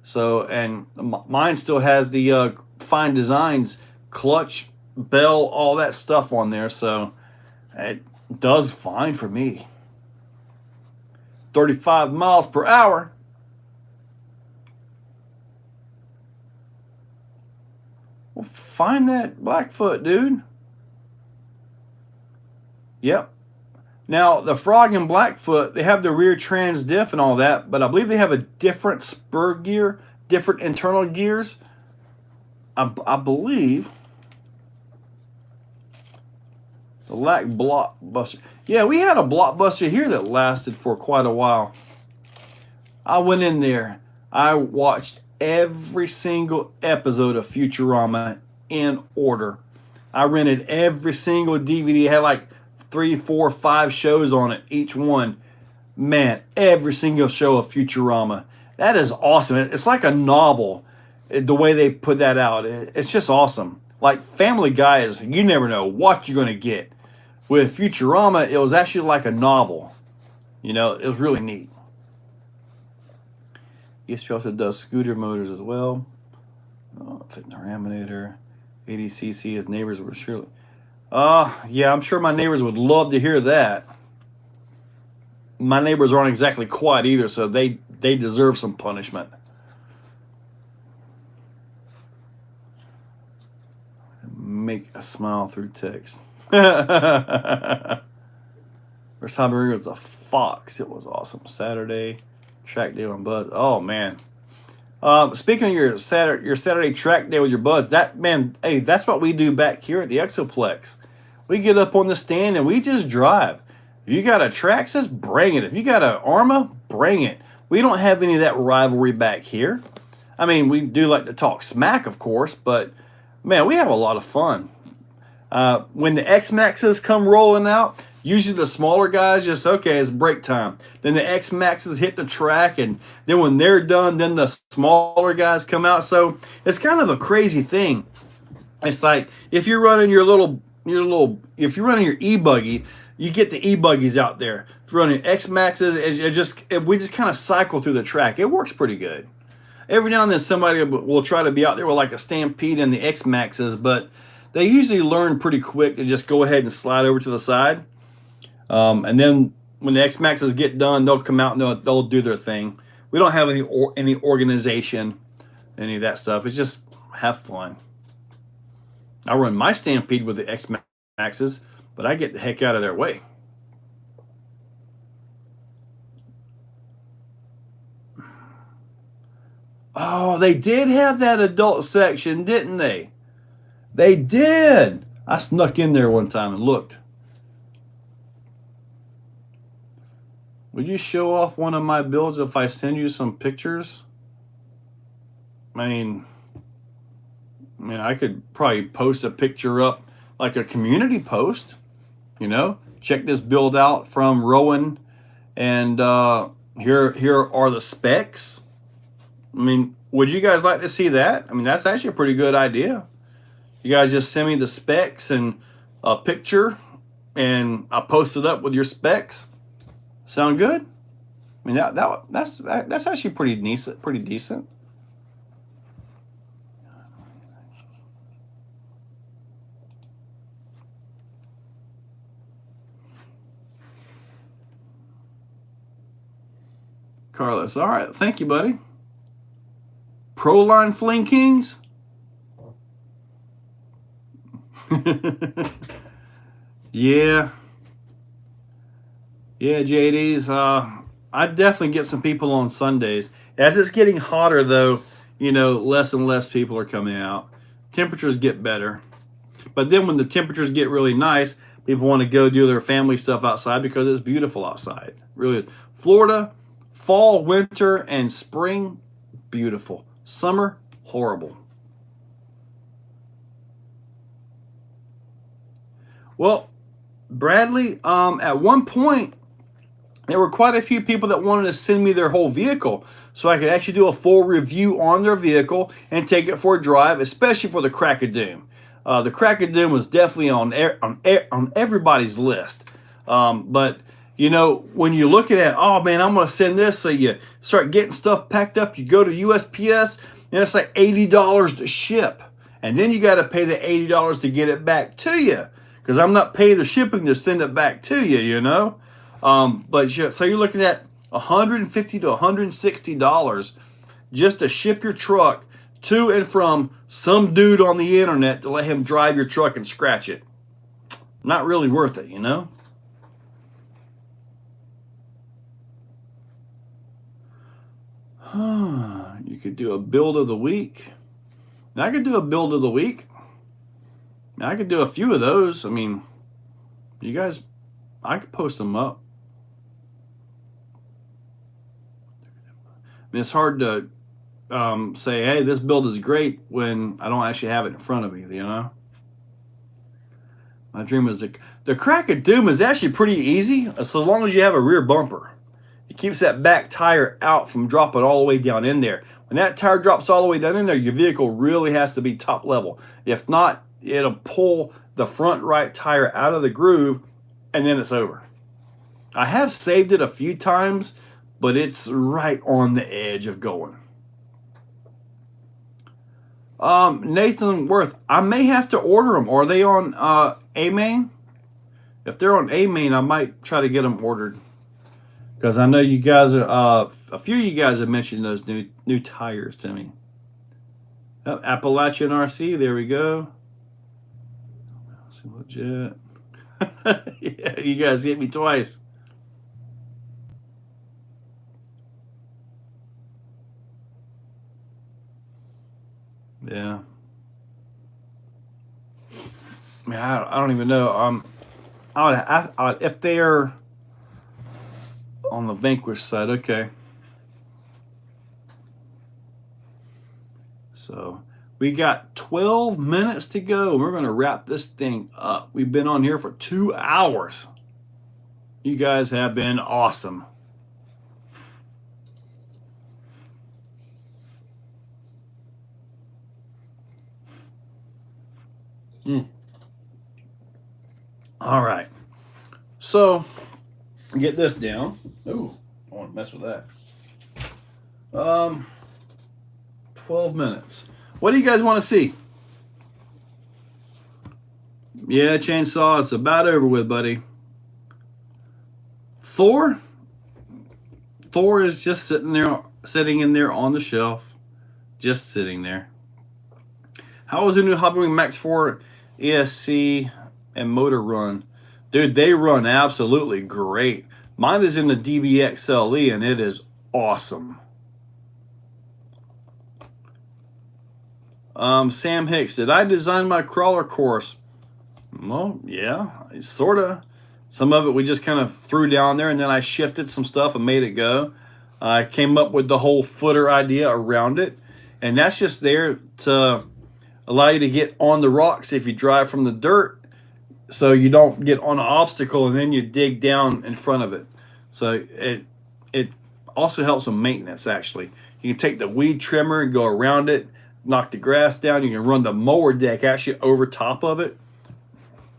So, and mine still has the Fine Designs clutch, bell, all that stuff on there. So it does fine for me. 35 miles per hour. Well, find that Blackfoot, dude. Yep. Now, the Frog and Blackfoot, they have the rear trans diff and all that, but I believe they have a different spur gear, different internal gears. I believe. The Lack Blockbuster. Yeah, we had a Blockbuster here that lasted for quite a while. I went in there. I watched every single episode of Futurama in order. I rented every single DVD. It had like 3, 4, 5 shows on it, each one. Man, every single show of Futurama. That is awesome. It's like a novel, the way they put that out. It's just awesome. Like Family Guy is, you never know what you're going to get. With Futurama, it was actually like a novel. You know, it was really neat. ESP also does scooter motors as well. Oh, fitting the Raminator. 80cc, his neighbors were surely. Yeah, I'm sure my neighbors would love to hear that. My neighbors aren't exactly quiet either, so they deserve some punishment. Make a smile through text. First time I was a Fox. It was awesome. Saturday track day on Buzz. Oh man. Speaking of your Saturday track day with your buds, that man, hey, that's what we do back here at the Exoplex. We get up on the stand and we just drive. If you got a Traxxas, bring it. If you got an Arma, bring it. We don't have any of that rivalry back here. I mean, we do like to talk smack, of course, but man, we have a lot of fun. When the X-Maxes come rolling out, usually the smaller guys just, okay, it's break time. Then the X-Maxes hit the track, and then when they're done, then the smaller guys come out. So it's kind of a crazy thing. It's like if you're running if you're running your e-buggy, you get the e-buggies out there. If you're running X-Maxes, we just kind of cycle through the track. It works pretty good. Every now and then somebody will try to be out there with like a Stampede and the X-Maxes, but they usually learn pretty quick to just go ahead and slide over to the side. And then when the X-Maxes get done, they'll come out and they'll do their thing. We don't have any organization, any of that stuff. It's just have fun. I run my Stampede with the X-Maxes, but I get the heck out of their way. Oh, they did have that adult section, didn't they? They did. I snuck in there one time and looked. Would you show off one of my builds if I send you some pictures? I mean, I could probably post a picture up like a community post. You know, check this build out from Rowan, and here are the specs. I mean, would you guys like to see that? I mean, that's actually a pretty good idea. You guys just send me the specs and a picture, and I post it up with your specs. Sound good? I mean, that's actually pretty decent. Pretty decent. Carlos, all right, thank you, buddy. Proline Fling Kings. Yeah, JD's. I definitely get some people on Sundays. As it's getting hotter, though, you know, less and less people are coming out. Temperatures get better, but then when the temperatures get really nice, people want to go do their family stuff outside because it's beautiful outside. It really is. Florida. Fall, winter, and spring, beautiful. Summer, horrible. Well, Bradley, at one point, there were quite a few people that wanted to send me their whole vehicle so I could actually do a full review on their vehicle and take it for a drive, especially for the Crack of Doom. The Crack of Doom was definitely on everybody's list. But you know, when you look at it, oh man, I'm going to send this. So you start getting stuff packed up. You go to USPS and it's like $80 to ship. And then you got to pay the $80 to get it back to you. Because I'm not paying the shipping to send it back to you, you know. So you're looking at $150 to $160 just to ship your truck to and from some dude on the internet to let him drive your truck and scratch it. Not really worth it, you know. You could do a build of the week. I could do a build of the week. I could do a few of those. I mean, you guys, I could post them up. I mean, it's hard to say, hey, this build is great when I don't actually have it in front of me, you know? My dream is the Crack of Doom is actually pretty easy, so long as you have a rear bumper. It keeps that back tire out from dropping all the way down in there. When that tire drops all the way down in there, your vehicle really has to be top level. If not, it'll pull the front right tire out of the groove, and then it's over. I have saved it a few times, but it's right on the edge of going. Nathan Worth, I may have to order them. Are they on A-Main? If they're on A-Main, I might try to get them ordered. Because I know you guys are, a few of you guys have mentioned those new tires to me. Oh, Appalachian RC, there we go. Legit. Yeah, you guys hit me twice. Yeah. I mean, I don't even know. If they're on the Vanquish side, okay. So we got 12 minutes to go. We're going to wrap this thing up. We've been on here for 2 hours. You guys have been awesome. All right. So get this down. Ooh, I want to mess with that. 12 minutes. What do you guys want to see? Yeah, chainsaw, it's about over with, buddy. Thor is just sitting in there on the shelf. Just sitting there. How was the new Hobbywing Max 4 ESC and motor run? Dude, they run absolutely great. Mine is in the DBXLE and it is awesome. Sam Hicks, did I design my crawler course? Well, yeah, sort of. Some of it we just kind of threw down there and then I shifted some stuff and made it go. I came up with the whole footer idea around it. And that's just there to allow you to get on the rocks if you drive from the dirt, so you don't get on an obstacle and then you dig down in front of it. So it also helps with maintenance, actually. You can take the weed trimmer and go around it, knock the grass down. You can run the mower deck actually over top of it.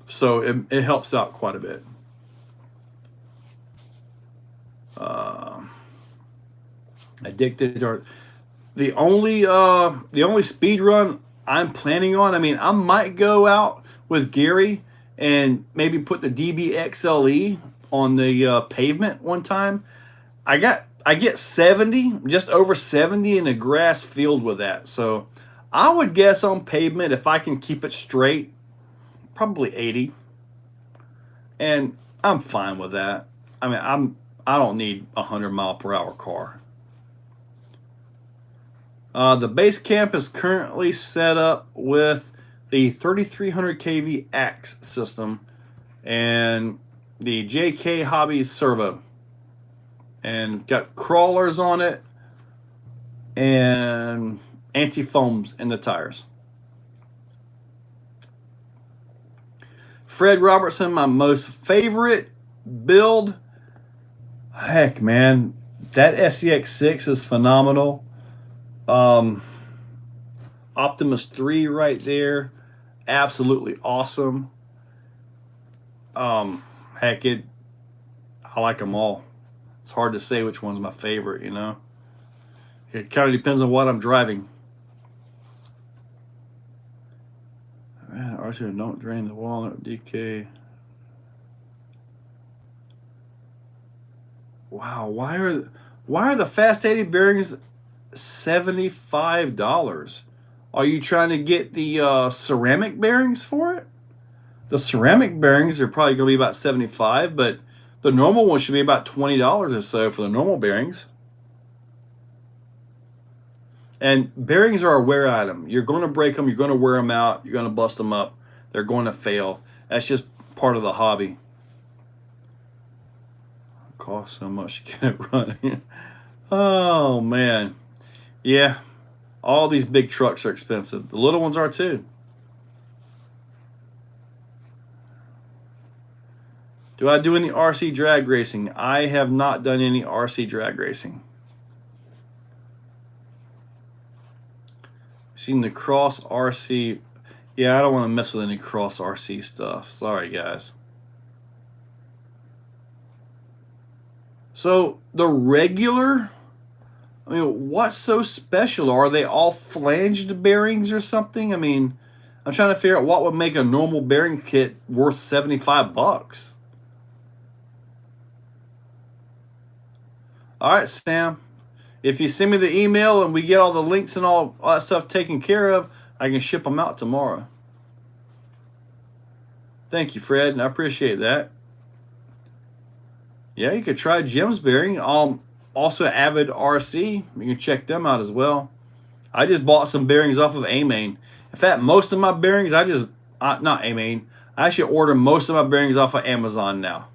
So it helps out quite a bit. Addicted, or the only speed run I'm planning on. I mean, I might go out with Gary and maybe put the DBXLE on the pavement one time. I get 70, just over 70 in a grass field with that. So I would guess on pavement, if I can keep it straight, probably 80. And I'm fine with that. I mean, I don't need a 100-mile-per-hour car. The base camp is currently set up with the 3300 kV Axe system and the JK Hobbies servo, and got crawlers on it and anti-foams in the tires. Fred Robertson, my most favorite build. Heck, man, that SCX6 is phenomenal. Optimus 3 right there, absolutely awesome. Heck, I like them all. It's hard to say which one's my favorite, you know. It kind of depends on what I'm driving. Man, Archer, don't drain the walnut DK. Wow, why are the Fast 80 bearings $75? Are you trying to get the ceramic bearings for it? The ceramic bearings are probably going to be about $75, but the normal one should be about $20 or so for the normal bearings. And bearings are a wear item. You're going to break them, you're going to wear them out, you're going to bust them up, they're going to fail. That's just part of the hobby. It costs so much to get it running. Oh, man. Yeah, all these big trucks are expensive. The little ones are too. Do I do any RC drag racing? I have not done any RC drag racing. Seen the cross RC. Yeah, I don't want to mess with any cross RC stuff. Sorry, guys. So the regular, I mean, what's so special? Are they all flanged bearings or something? I mean, I'm trying to figure out what would make a normal bearing kit worth $75. All right, Sam. If you send me the email and we get all the links and all that stuff taken care of, I can ship them out tomorrow. Thank you, Fred, and I appreciate that. Yeah, you could try Jim's bearing. Also Avid RC. You can check them out as well. I just bought some bearings off of A-Main. In fact, most of my bearings, not A-Main. I actually order most of my bearings off of Amazon now.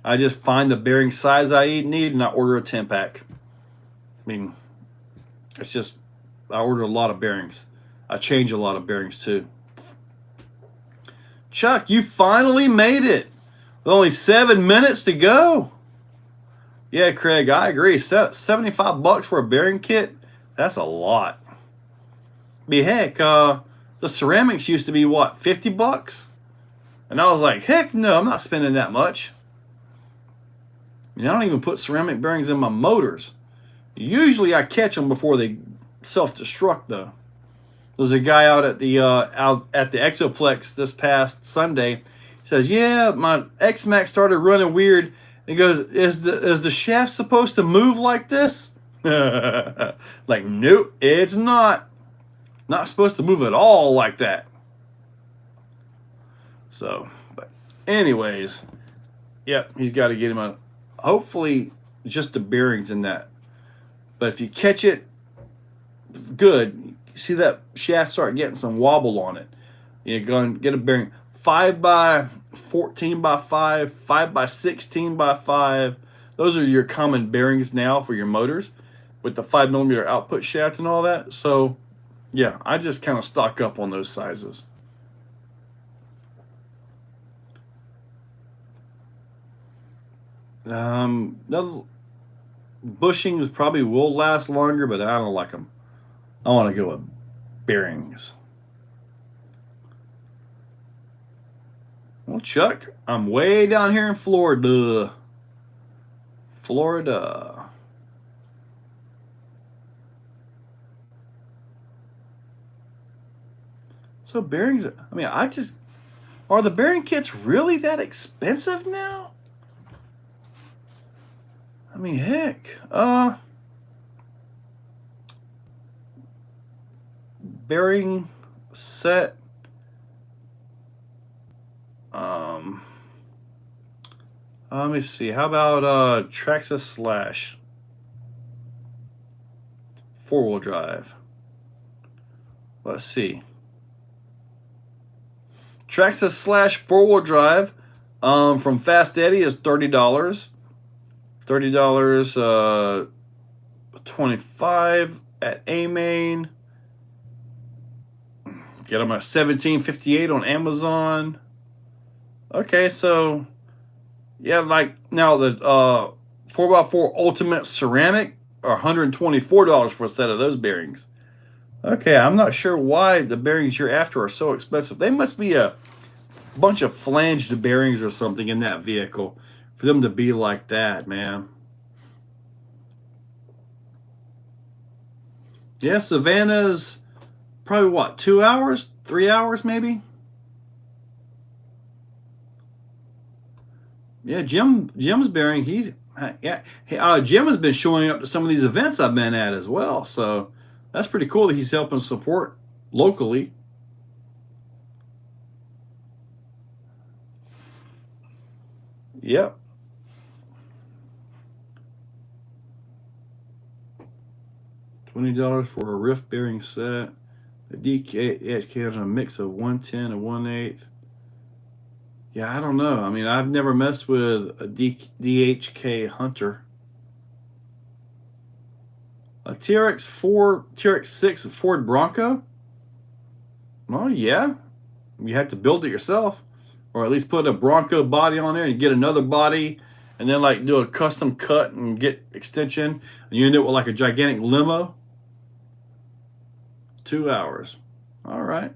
I just find the bearing size I need and I order a 10-pack. I mean, it's just, I order a lot of bearings. I change a lot of bearings too. Chuck, you finally made it. With only 7 minutes to go. Yeah, Craig, I agree. $75 for a bearing kit? That's a lot. But heck, the ceramics used to be what, $50? And I was like, heck no, I'm not spending that much. I mean, I don't even put ceramic bearings in my motors. Usually I catch them before they self-destruct though. There's a guy out at the Exoplex this past Sunday. He says, yeah, my X-Maxx started running weird. He goes, is the shaft supposed to move like this? Like, nope, it's not. Not supposed to move at all like that. So, but anyways, yep, he's got to get him a, hopefully just the bearings in that. But if you catch it good, you see that shaft start getting some wobble on it. You go and get a bearing. 5 by 14 by 5, 5 by 16 by 5. Those are your common bearings now for your motors with the 5mm output shaft and all that. So, yeah, I just kind of stock up on those sizes. The bushings probably will last longer, but I don't like them. I want to go with bearings. Well, Chuck, I'm way down here in Florida. Florida. So bearings, I mean, are the bearing kits really that expensive now? I mean, heck, bearing set, let me see, how about, Traxxas slash four-wheel drive? Let's see. Traxxas slash four-wheel drive from Fast Eddie is $30. $30, 25 at A-Main. Get them at $17.58 on Amazon. Okay, so yeah, like now the 4x4 Ultimate Ceramic are $124 for a set of those bearings. Okay, I'm not sure why the bearings you're after are so expensive. They must be a bunch of flanged bearings or something in that vehicle for them to be like that, man. Yeah, Savannah's probably what, 2 hours, 3 hours maybe? Yeah, Jim's bearing, Jim has been showing up to some of these events I've been at as well, so that's pretty cool that he's helping support locally. Yep. $20 for a rift bearing set. The DHK is a mix of 110 and 1/8. Yeah, I don't know. I mean, I've never messed with a DHK Hunter. A TRX6 Ford Bronco? Well, yeah. You have to build it yourself. Or at least put a Bronco body on there and get another body and then like do a custom cut and get extension. And you end up with like a gigantic limo. 2 hours. All right.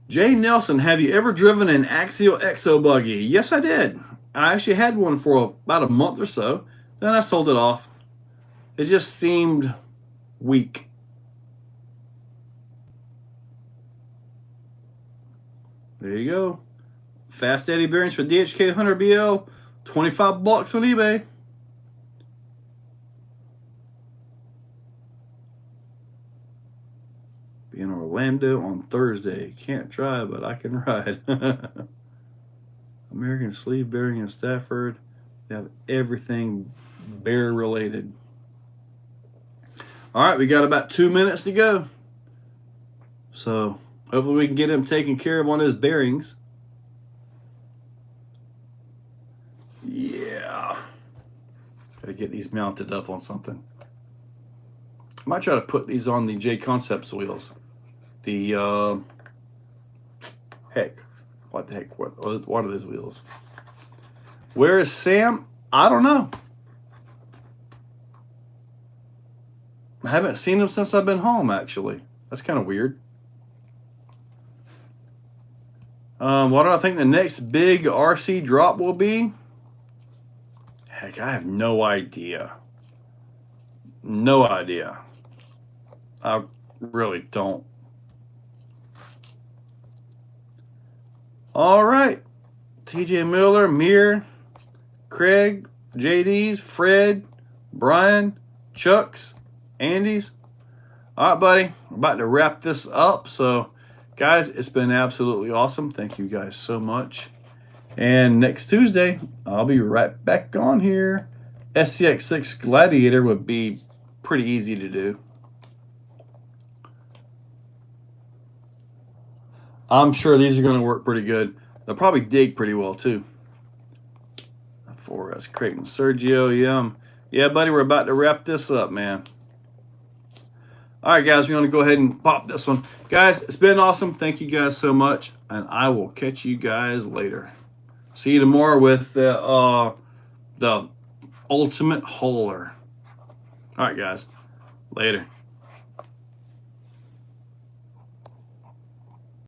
Jay Nelson, have you ever driven an axial exo buggy? Yes, I did. I actually had one for about a month or so. Then I sold it off. It just seemed weak. There you go. Fast Eddie bearings for DHK Hunter BL. $25 on eBay. Be in Orlando on Thursday. Can't drive, but I can ride. American Sleeve Bearing in Stafford. They have everything bear related. All right, we got about 2 minutes to go. So hopefully we can get him taken care of on his bearings. Yeah. Gotta get these mounted up on something. I might try to put these on the J Concepts wheels. The, heck. What the heck? What are those wheels? Where is Sam? I don't know. I haven't seen him since I've been home, actually. That's kind of weird. What do I think the next big RC drop will be? Heck, I have no idea. No idea. I really don't. All right. TJ Miller, Mir, Craig, JD's, Fred, Brian, Chuck's, Andy's. All right, buddy. I'm about to wrap this up. So, guys, it's been absolutely awesome. Thank you guys so much. And next Tuesday, I'll be right back on here. SCX6 Gladiator would be pretty easy to do. I'm sure these are going to work pretty good. They'll probably dig pretty well, too. For us, Creighton, Sergio, yeah, buddy, we're about to wrap this up, man. All right, guys, we're going to go ahead and pop this one. Guys, it's been awesome. Thank you guys so much, and I will catch you guys later. See you tomorrow with the Ultimate Hauler. All right, guys. Later.